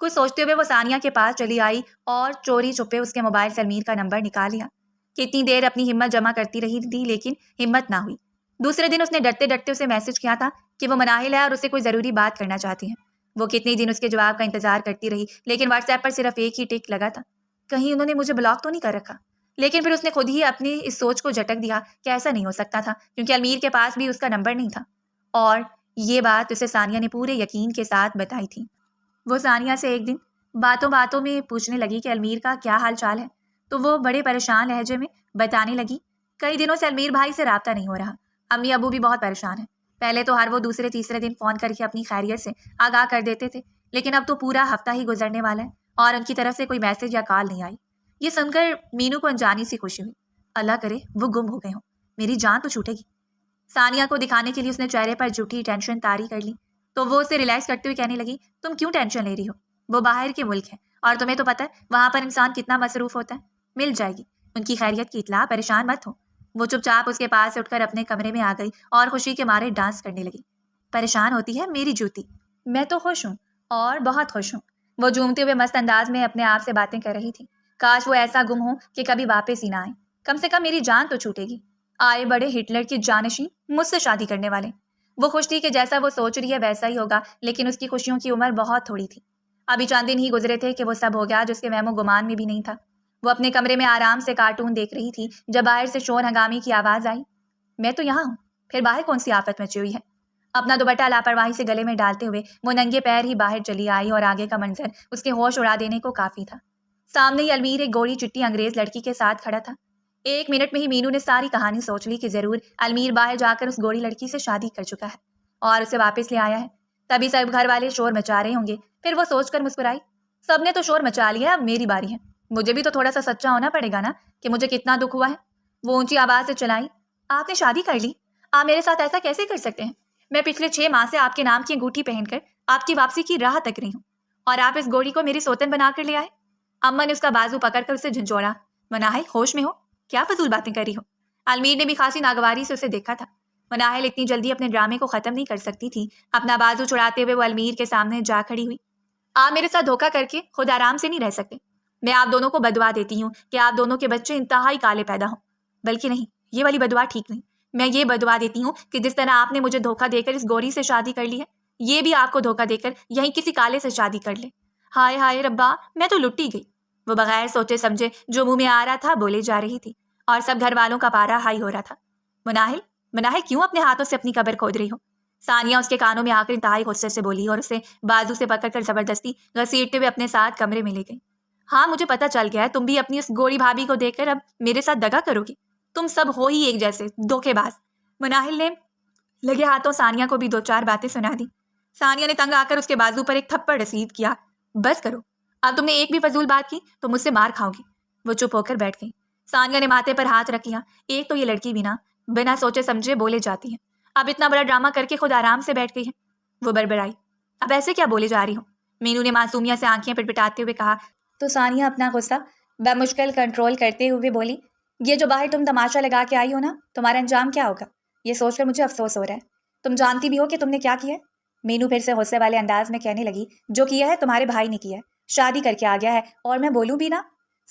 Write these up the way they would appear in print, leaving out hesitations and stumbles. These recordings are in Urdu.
کچھ سوچتے ہوئے وہ ثانیہ کے پاس چلی آئی اور چوری چھپے اس کے موبائل سے علمیر کا نمبر نکال لیا۔ کتنی دیر اپنی ہمت جمع کرتی رہی تھی لیکن ہمت نہ ہوئی۔ دوسرے دن اس نے ڈرتے ڈرتے اسے میسج کیا تھا کہ وہ مناہل ہے اور اسے کوئی ضروری بات کرنا چاہتی ہے۔ وہ کتنی دن اس کے جواب کا انتظار کرتی رہی لیکن واٹس ایپ پر صرف ایک ہی ٹک لگا تھا، کہیں انہوں نے مجھے بلاک تو نہیں کر رکھا۔ لیکن پھر اس نے خود ہی اپنی اس سوچ کو جھٹک دیا کہ ایسا نہیں ہو سکتا تھا کیونکہ علمیر کے پاس بھی اس کا نمبر نہیں تھا، اور یہ بات اسے ثانیہ نے پورے یقین کے ساتھ بتائی تھی۔ وہ ثانیہ سے ایک دن باتوں باتوں میں پوچھنے لگی کہ علمیر کا کیا حال چال ہے، تو وہ بڑے پریشان لہجے میں بتانے لگی کئی دنوں سے علمیر بھائی سے رابطہ نہیں ہو رہا، امی ابو بھی بہت پریشان ہیں۔ پہلے تو ہر وہ دوسرے تیسرے دن فون کر کے اپنی خیریت سے آگاہ کر دیتے تھے، لیکن اب تو پورا ہفتہ ہی گزرنے والا ہے اور ان کی طرف سے کوئی میسج یا کال نہیں آئی۔ یہ سن کر مینو کو انجانی سی خوشی ہوئی۔ اللہ کرے وہ گم ہو گئے ہوں، میری جان تو چھوٹے گی۔ ثانیہ کو دکھانے کے لیے اس نے چہرے پر جھوٹی ٹینشن طاری کر لی، تو وہ اسے ریلیکس کرتے ہوئے کہنے لگی تم کیوں ٹینشن لے رہی ہو، وہ باہر کے ملک ہے اور تمہیں تو پتہ ہے وہاں پر انسان کتنا مصروف ہوتا ہے، مل جائے گی ان کی خیریت کی اطلاع، پریشان مت ہو۔ وہ چپ چاپ اس کے پاس سے اٹھ کر اپنے کمرے میں آ گئی اور خوشی کے مارے ڈانس کرنے لگی۔ پریشان ہوتی ہے میری جوتی، میں تو خوش ہوں اور بہت خوش ہوں۔ وہ جھومتے ہوئے مست انداز میں اپنے آپ سے باتیں کر رہی تھی۔ کاش وہ ایسا گم ہو کہ کبھی واپس ہی نہ آئے، کم سے کم میری جان تو چھوٹے گی۔ آئے بڑے ہٹلر کی جانشین مجھ سے شادی کرنے والے۔ وہ خوش تھی کہ جیسا وہ سوچ رہی ہے ویسا ہی ہوگا، لیکن اس کی خوشیوں کی عمر بہت تھوڑی تھی۔ ابھی چند دن ہی گزرے تھے کہ وہ سب ہو گیا جو اس کے وہم و گمان میں بھی نہیں تھا۔ وہ اپنے کمرے میں آرام سے کارٹون دیکھ رہی تھی جب باہر سے شور ہنگامی کی آواز آئی۔ میں تو یہاں ہوں، پھر باہر کون سی آفت مچی ہوئی ہے؟ اپنا دوپٹہ لاپرواہی سے گلے میں ڈالتے ہوئے وہ ننگے پیر ہی باہر چلی آئی اور آگے کا منظر اس کے ہوش اڑا دینے کو کافی تھا۔ سامنے ہی علمیر ایک گوڑی چٹی انگریز لڑکی کے ساتھ کھڑا تھا۔ ایک منٹ میں ہی مینو نے ساری کہانی سوچ لی کہ ضرور علمیر باہر جا کر اس گوڑی لڑکی سے شادی کر چکا ہے اور اسے واپس لے آیا ہے، تبھی سب گھر والے شور مچا رہے ہوں گے۔ پھر وہ سوچ کر مسکرائی، سب نے تو شور مچا لیا ہے، اب میری باری ہے، مجھے بھی تو تھوڑا سا سچا ہونا پڑے گا نا کہ مجھے کتنا دکھ ہوا ہے۔ وہ اونچی آواز سے چلائی، آپ نے شادی کر لی؟ آپ میرے ساتھ ایسا کیسے کر سکتے ہیں؟ میں پچھلے 6 ماہ سے آپ کے نام کی انگوٹھی پہن کر آپ کی واپسی کی راہ تک رہی ہوں اور آپ اس گوڑی کو میری سوتن بنا کر لے آئے۔ اما نے اس کا بازو پکڑ کر اسے جھنجھوڑا، مناہل ہوش میں ہو، کیا فضول باتیں کر رہی ہو؟ علمیر نے بھی خاصی ناگواری سے اسے دیکھا تھا۔ مناہل اتنی جلدی اپنے ڈرامے کو ختم نہیں کر سکتی تھی۔ اپنا بازو چھڑاتے ہوئے وہ علمیر کے سامنے جا کھڑی ہوئی۔ آپ میرے ساتھ دھوکہ کر کے خود آرام سے نہیں رہ سکتے۔ میں آپ دونوں کو بددعا دیتی ہوں کہ آپ دونوں کے بچے انتہائی کالے پیدا ہوں، بلکہ نہیں، یہ والی بددعا ٹھیک نہیں۔ میں یہ بددعا دیتی ہوں کہ جس طرح آپ نے مجھے دھوکہ دے کر اس گوری سے شادی کر لی ہے، یہ بھی آپ کو دھوکہ دے کر یہیں کسی کالے سے شادی کر لے۔ ہائے ہائے ربا، میں تو لٹی گئی۔ وہ بغیر سوچے سمجھے جو منہ میں آ رہا تھا بولے جا رہی تھی اور سب گھر والوں کا پارا ہائی ہو رہا تھا۔ مناہل، مناہل کیوں اپنے ہاتھوں سے اپنی قبر کھود رہی ہو؟ ثانیہ اس کے کانوں میں آ کر انتہائی غصے سے بولی اور اسے بازو سے پکڑ کر زبردستی گھسیٹتے ہوئے اپنے ساتھ کمرے میں لے گئی۔ ہاں مجھے پتا چل گیا ہے، تم بھی اپنی اس گوری بھابھی کو دیکھ کر اب میرے ساتھ دگا کرو گی، تم سب ہو ہی ایک جیسے دھوکے باز۔ مناہل نے لگے ہاتھوں ثانیہ کو بھی 2-4 باتیں سنا دی۔ ثانیہ نے تنگ آ کر اس کے بازو پر ایک تھپڑ رسید کیا، بس کرو، اب تم نے ایک بھی فضول بات کی تو مجھ سے مار کھاؤ گی۔ وہ چپ ہو کر بیٹھ گئی۔ ثانیہ نے ماتھے پر ہاتھ رکھ لیا، ایک تو یہ لڑکی بھی نا بنا سوچے سمجھے بولے جاتی ہے، اب اتنا بڑا ڈرامہ کر کے خود آرام سے بیٹھ گئی ہے۔ وہ بڑبڑائی، اب ایسے کیا بولے جا رہی ہو؟ مینو نے معصومیہ سے آنکھیں پٹپٹاتے ہوئے کہا تو ثانیہ اپنا غصہ بمشکل کنٹرول کرتے ہوئے بولی، یہ جو باہر تم تماشا لگا کے آئی ہو نا، تمہارا انجام کیا ہوگا؟ یہ سوچ کر مجھے افسوس ہو رہا ہے۔ تم جانتی بھی ہو کہ تم نے کیا کیا ہے؟ مینو پھر سے غصے والے انداز میں کہنے لگی، جو کیا ہے تمہارے بھائی نے کیا ہے، شادی کر کے آ گیا ہے اور میں بولوں بھی نا؟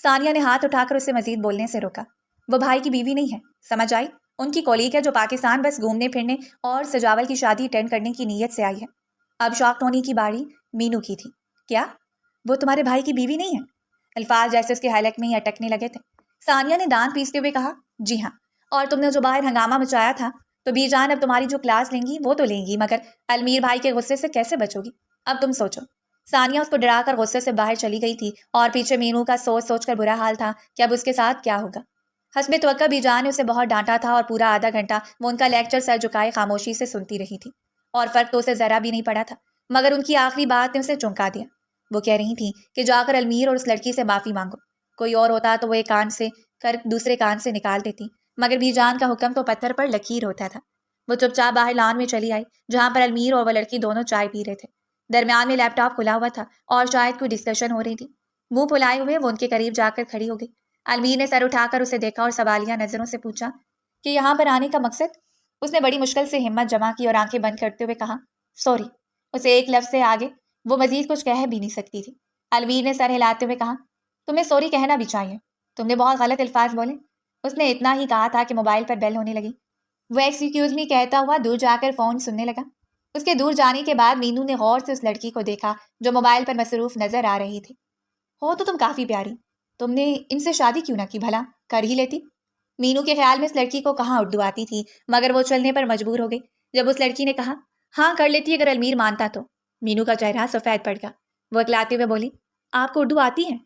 ثانیہ نے ہاتھ اٹھا کر اسے مزید بولنے سے روکا، وہ بھائی کی بیوی نہیں ہے، سمجھ آئی؟ ان کی کولیگ ہے جو پاکستان بس گھومنے پھرنے اور سجاول کی شادی اٹینڈ کرنے کی نیت سے آئی ہے۔ اب شاک ہونے کی باری مینو کی تھی۔ کیا وہ تمہارے بھائی کی بیوی نہیں ہے؟ الفاظ جیسے اس کے حلق میں ہی اٹکنے لگے تھے۔ ثانیہ نے دانت پیستے ہوئے کہا، جی ہاں، اور تم نے جو باہر ہنگامہ مچایا تھا تو بی جان اب تمہاری جو کلاس لیں گی وہ تو لیں گی، مگر علمیر بھائی کے غصے سے کیسے بچو گی؟ اب تم سوچو۔ ثانیہ اس کو ڈرا کر غصے سے باہر چلی گئی تھی اور پیچھے مینو کا سوچ سوچ کر برا حال تھا کہ اب اس کے ساتھ کیا ہوگا۔ حسب توقع بی جان نے اسے بہت ڈانٹا تھا اور پورا آدھا گھنٹہ وہ ان کا لیکچر سر جھکائے خاموشی سے سنتی رہی تھی اور فرق تو اسے ذرا بھی نہیں پڑا تھا، مگر ان کی آخری بات نے اسے چونکا دیا۔ وہ کہہ رہی تھی کہ جا کر علمیر اور اس لڑکی سے معافی مانگو۔ کوئی اور ہوتا تو وہ ایک کان سے کر دوسرے کان سے نکال دیتی، مگر بی جان کا حکم تو پتھر پر لکیر ہوتا تھا۔ وہ چپ چاپ باہر لان میں چلی آئی جہاں پر علمیر اور وہ لڑکی دونوں چائے پی رہے تھے۔ درمیان میں لیپ ٹاپ کھلا ہوا تھا اور شاید کوئی ڈسکشن ہو رہی تھی۔ منہ پھلائے ہوئے وہ ان کے قریب جا کر کھڑی ہو گئی۔ علمیر نے سر اٹھا کر اسے دیکھا اور سوالیہ نظروں سے پوچھا کہ یہاں پر آنے کا مقصد؟ اس نے بڑی مشکل سے ہمت جمع کی اور آنکھیں بند کرتے ہوئے کہا، سوری۔ اسے ایک لفظ سے آگے وہ مزید کچھ کہہ بھی نہیں سکتی تھی۔ المیر نے سر ہلاتے ہوئے کہا، تمہیں سوری کہنا بھی چاہیے، تم نے بہت غلط الفاظ بولے۔ اس نے اتنا ہی کہا تھا کہ موبائل پر بیل ہونے لگی۔ وہ ایکسکیوز می کہتا ہوا دور جا کر فون سننے لگا۔ اس کے دور جانے کے بعد مینو نے غور سے اس لڑکی کو دیکھا جو موبائل پر مصروف نظر آ رہی تھی۔ ہو تو تم کافی پیاری، تم نے ان سے شادی کیوں نہ کی بھلا، کر ہی لیتی۔ مینو کے خیال میں اس لڑکی کو کہاں اردو آتی تھی، مگر وہ چلنے پر مجبور ہو گئی جب اس لڑکی نے کہا، ہاں کر لیتی اگر المیر مانتا تو۔ مینو کا چہرہ سفید پڑ گیا۔ وہ اکلاتے ہوئے بولی، آپ کو اردو آتی ہے؟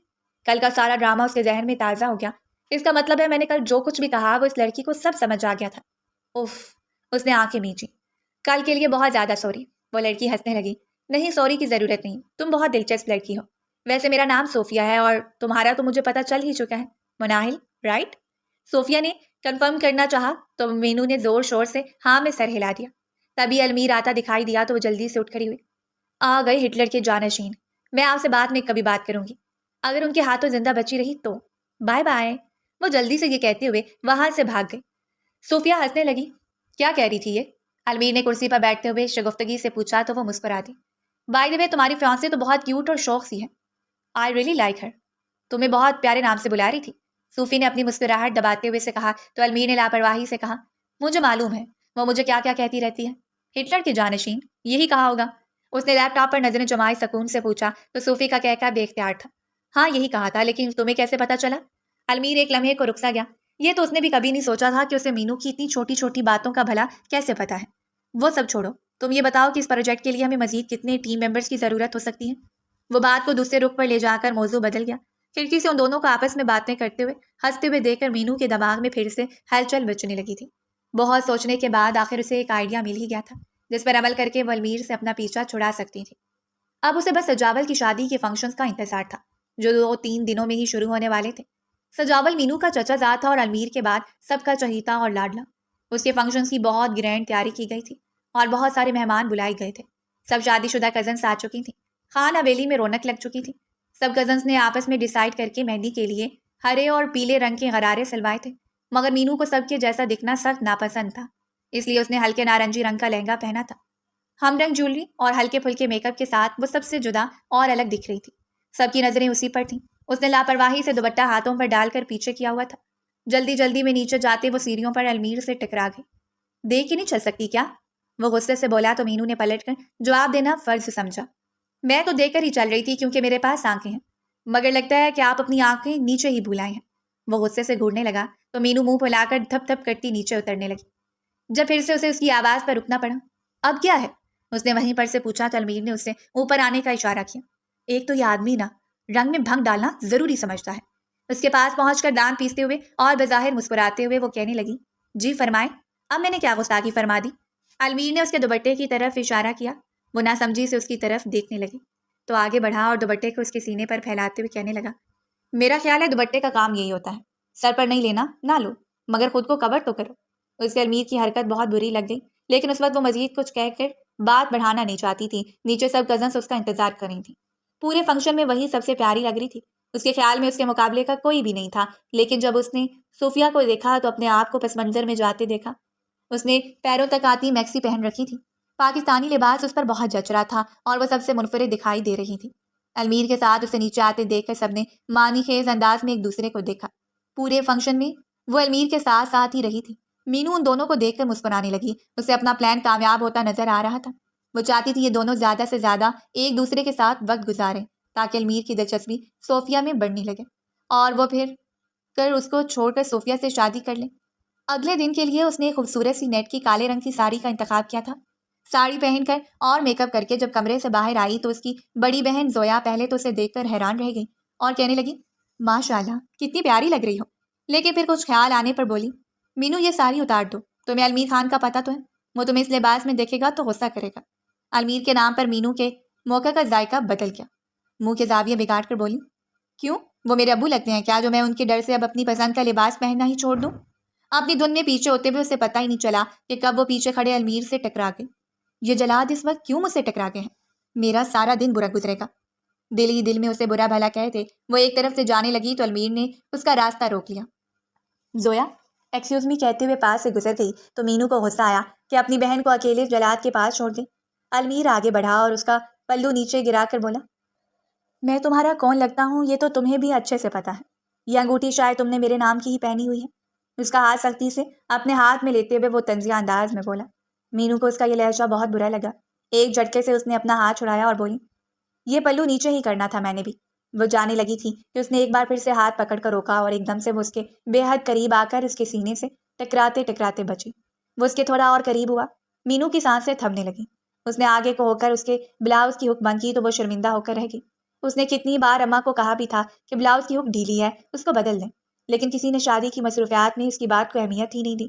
کل کا سارا ڈرامہ اس کے ذہن میں تازہ ہو گیا۔ اس کا مطلب ہے میں نے کل جو کچھ بھی کہا وہ اس لڑکی کو سب سمجھ آ گیا تھا۔ اف، اس نے آنکھیں میچی۔ کل کے لیے بہت زیادہ سوری۔ وہ لڑکی ہنسنے لگی۔ نہیں، سوری کی ضرورت نہیں، تم بہت دلچسپ لڑکی ہو۔ ویسے میرا نام صوفیہ ہے اور تمہارا تو مجھے پتا چل ہی چکا ہے، مناہل، رائٹ؟ صوفیہ نے کنفرم کرنا چاہا تو مینو نے زور شور سے ہاں میں سر ہلا دیا۔ تبھی المیر آتا دکھائی دیا تو وہ جلدی سے اٹھ کھڑی ہوئی۔ آ گئے ہٹلر کے جانشین، میں آپ سے بعد میں کبھی بات کروں گی، اگر ان کے ہاتھوں زندہ بچی رہی تو۔ Bye bye. وہ جلدی سے یہ کہتے ہوئے وہاں سے بھاگ گئی۔ صوفیہ ہنسنے لگی۔ کیا کہہ رہی تھی یہ؟ المیر نے کرسی پر بیٹھتے ہوئے شگفتگی سے پوچھا تو وہ مسکرا دی۔ بائی دی وے، تمہاری فیانسی تو بہت کیوٹ اور شوق سی ہے۔ آئی ریئلی لائک ہر۔ تمہیں بہت پیارے نام سے بلا رہی تھی، صوفی نے اپنی مسکراہٹ دباتے ہوئے سے کہا تو المیر نے لاپرواہی سے کہا، مجھے معلوم ہے وہ مجھے کیا کیا کہتی رہتی ہے۔ ہٹلر کے جانشین، یہی کہا ہوگا۔ اس نے لیپ ٹاپ پر نظریں جمائے سکون سے پوچھا تو صوفی کا کہہ بے اختیار تھا۔ ہاں یہی کہا تھا، لیکن تمہیں کیسے پتا چلا؟ المیر ایک لمحے کو رکسا گیا۔ یہ تو اس نے بھی کبھی نہیں سوچا تھا کہ اسے مینو کی اتنی چھوٹی چھوٹی باتوں کا بھلا کیسے پتا ہے۔ وہ سب چھوڑو، تم یہ بتاؤ کہ اس پروجیکٹ کے لیے ہمیں مزید کتنے ٹیم ممبرز کی ضرورت ہو سکتی ہے؟ وہ بات کو دوسرے رخ پر لے جا کر موضوع بدل گیا۔ کھڑکی سے ان دونوں کو آپس میں باتیں کرتے ہوئے ہنستے ہوئے دیکھ کر مینو کے دماغ میں پھر سے ہلچل مچنے لگی تھی۔ بہت سوچنے کے بعد آخر اسے ایک آئیڈیا مل ہی گیا تھا جس پر عمل کر کے وہ المیر سے اپنا پیچھا چھڑا سکتی تھی۔ اب اسے بس سجاول کی شادی کے فنکشنز کا انتظار تھا جو 2-3 دنوں میں ہی شروع ہونے والے تھے۔ سجاول مینو کا چچا زاد تھا اور المیر کے بعد سب کا چہیتا اور لاڈلا۔ اس کے فنکشنز کی بہت گرینڈ تیاری کی گئی تھی اور بہت سارے مہمان بلائے گئے تھے۔ سب شادی شدہ کزنس آ چکی تھیں۔ خان حویلی میں رونق لگ چکی تھی۔ سب کزنس نے آپس میں ڈیسائیڈ کر کے مہندی کے لیے ہرے اور پیلے رنگ کے غرارے سلوائے تھے، مگر مینو کو سب کے جیسا دکھنا سخت ناپسند تھا، اس لیے اس نے ہلکے نارنجی رنگ کا لہنگا پہنا تھا۔ ہم رنگ جولری اور ہلکے پھلکے میک اپ کے ساتھ وہ سب سے جدا اور الگ دکھ رہی تھی۔ سب کی نظریں اسی پر تھیں۔ اس نے لاپرواہی سے دوپٹہ ہاتھوں پر ڈال کر پیچھے کیا ہوا تھا۔ جلدی جلدی میں نیچے جاتے وہ سیڑھیوں پر المیر سے ٹکرا گئی۔ دیکھ ہی نہیں چل سکتی کیا؟ وہ غصے سے بولا تو مینو نے پلٹ کر جواب دینا فرض سمجھا۔ میں تو دیکھ کر ہی چل رہی تھی کیونکہ میرے پاس آنکھیں ہیں، مگر لگتا ہے کہ آپ اپنی آنکھیں نیچے ہی بھولائے ہیں۔ وہ غصے سے گھورنے لگا تو مینو منہ پھیلا کر دھپ دھپ کرتی نیچے اترنے لگی۔ جب پھر سے اسے اس کی آواز پر رکنا پڑا۔ اب کیا ہے؟ اس نے وہیں پر سے پوچھا تو المیر نے اسے اوپر آنے کا اشارہ کیا۔ ایک تو یہ آدمی نا رنگ میں بھنگ ڈالنا ضروری سمجھتا ہے۔ اس کے پاس پہنچ کر دانت پیستے ہوئے اور بظاہر مسکراتے ہوئے وہ کہنے لگی، جی فرمائے، اب میں نے کیا گستاخی فرما دی؟ المیر نے اس کے دوپٹے کی طرف اشارہ کیا۔ وہ ناسمجھی سے اس کی طرف دیکھنے لگی تو آگے بڑھا اور دوپٹے کو اس کے سینے پر پھیلاتے ہوئے کہنے لگا، میرا خیال ہے دوپٹے کا کام یہی ہوتا ہے، سر پر نہیں لینا، نہ لو، مگر خود کو کور تو کرو۔ اس کے المیر کی حرکت بہت بری لگ گئی، لیکن اس وقت وہ مزید کچھ کہہ کر بات بڑھانا نہیں چاہتی تھی۔ نیچے سب کزنس اس کا انتظار کر رہی تھیں۔ پورے فنکشن میں وہی سب سے پیاری لگ رہی تھی۔ اس کے خیال میں اس کے مقابلے کا کوئی بھی نہیں تھا، لیکن جب اس نے صوفیہ کو دیکھا تو اپنے آپ کو پس منظر میں جاتے دیکھا۔ اس نے پیروں تک آتی میکسی پہن رکھی تھی۔ پاکستانی لباس اس پر بہت جچ رہا تھا اور وہ سب سے منفرد دکھائی دے رہی تھی۔ المیر کے ساتھ اسے نیچے آتے دیکھ کر سب نے معنی خیز انداز میں ایک دوسرے کو دیکھا۔ پورے فنکشن میں وہ المیر کے ساتھ ساتھ ہی رہی تھی۔ مینو ان دونوں کو دیکھ کر مسکرانے لگی۔ اسے اپنا پلان کامیاب ہوتا نظر آ رہا تھا۔ وہ چاہتی تھی یہ دونوں زیادہ سے زیادہ ایک دوسرے کے ساتھ وقت گزاریں تاکہ المیر کی دلچسپی صوفیہ میں بڑھنے لگے اور وہ پھر کر اس کو چھوڑ کر صوفیہ سے شادی کر لے۔ اگلے دن کے لیے اس نے ایک خوبصورت سی نیٹ کی کالے رنگ کی ساڑی کا انتخاب کیا تھا۔ ساڑی پہن کر اور میک اپ کر کے جب کمرے سے باہر آئی تو اس کی بڑی بہن زویا پہلے تو اسے دیکھ کر حیران رہ گئی اور کہنے لگی، ماشاءاللہ کتنی پیاری لگ رہی ہو، لیکن پھر کچھ خیال آنے پر بولی، مینو یہ ساڑی اتار دو، تمہیں المیر خان کا پتہ تو ہے، وہ تمہیں اس لباس میں دیکھے گا تو غصہ کرے گا۔ المیر کے نام پر مینو کے موقع کا ذائقہ بدل گیا۔ منہ کے زاویے بگاڑ کر بولی، کیوں؟ وہ میرے ابو لگتے ہیں کیا جو میں ان کے ڈر سے اب اپنی پسند کا لباس پہننا ہی چھوڑ دوں؟ اپنی دھن میں پیچھے ہوتے ہوئے اسے پتہ ہی نہیں چلا کہ کب وہ پیچھے کھڑے المیر سے ٹکرا گئی۔ یہ جلاد اس وقت کیوں مجھ سے ٹکرا گئے ہیں؟ میرا سارا دن برا گزرے گا۔ دل ہی دل میں اسے برا بھلا کہتے وہ ایک طرف سے جانے لگی تو المیر نے اس کا راستہ روک لیا۔ زویا ایکسکیوز می کہتے ہوئے پاس سے گزر گئی تو مینو کو غصہ آیا کہ اپنی بہن کو اکیلے جلاد کے پاس چھوڑ دی۔ المیر آگے بڑھا اور اس کا پلو نیچے گرا کر بولا، میں تمہارا کون لگتا ہوں یہ تو تمہیں بھی اچھے سے پتا ہے. یہ انگوٹھی شاید تم نے میرے نام کی ہی پہنی ہوئی ہے. اس کا ہاتھ سختی سے اپنے ہاتھ میں لیتے ہوئے وہ طنزیہ انداز میں بولا. مینو کو اس کا یہ لہجہ بہت برا لگا. ایک جھٹکے سے اس نے اپنا ہاتھ چھڑایا اور بولی، یہ پلو نیچے ہی کرنا تھا میں نے بھی. وہ جانے لگی تھی کہ اس نے ایک بار پھر سے ہاتھ پکڑ کر روکا اور ایک دم سے وہ اس کے بے حد قریب آ کر اس کے سینے سے ٹکراتے ٹکراتے بچی. وہ اس کے تھوڑا اور قریب ہوا. مینو کی سانسیں تھمنے لگی. اس نے آگے کو ہو کر اس کے بلاؤز کی ہک بند کی تو وہ شرمندہ ہو کر رہ گئی. اس نے کتنی بار اماں کو کہا بھی تھا کہ بلاؤز کی ہک ڈھیلی ہے، اس کو بدل دیں، لیکن کسی نے شادی کی مصروفیات میں اس کی بات کو اہمیت ہی نہیں دی.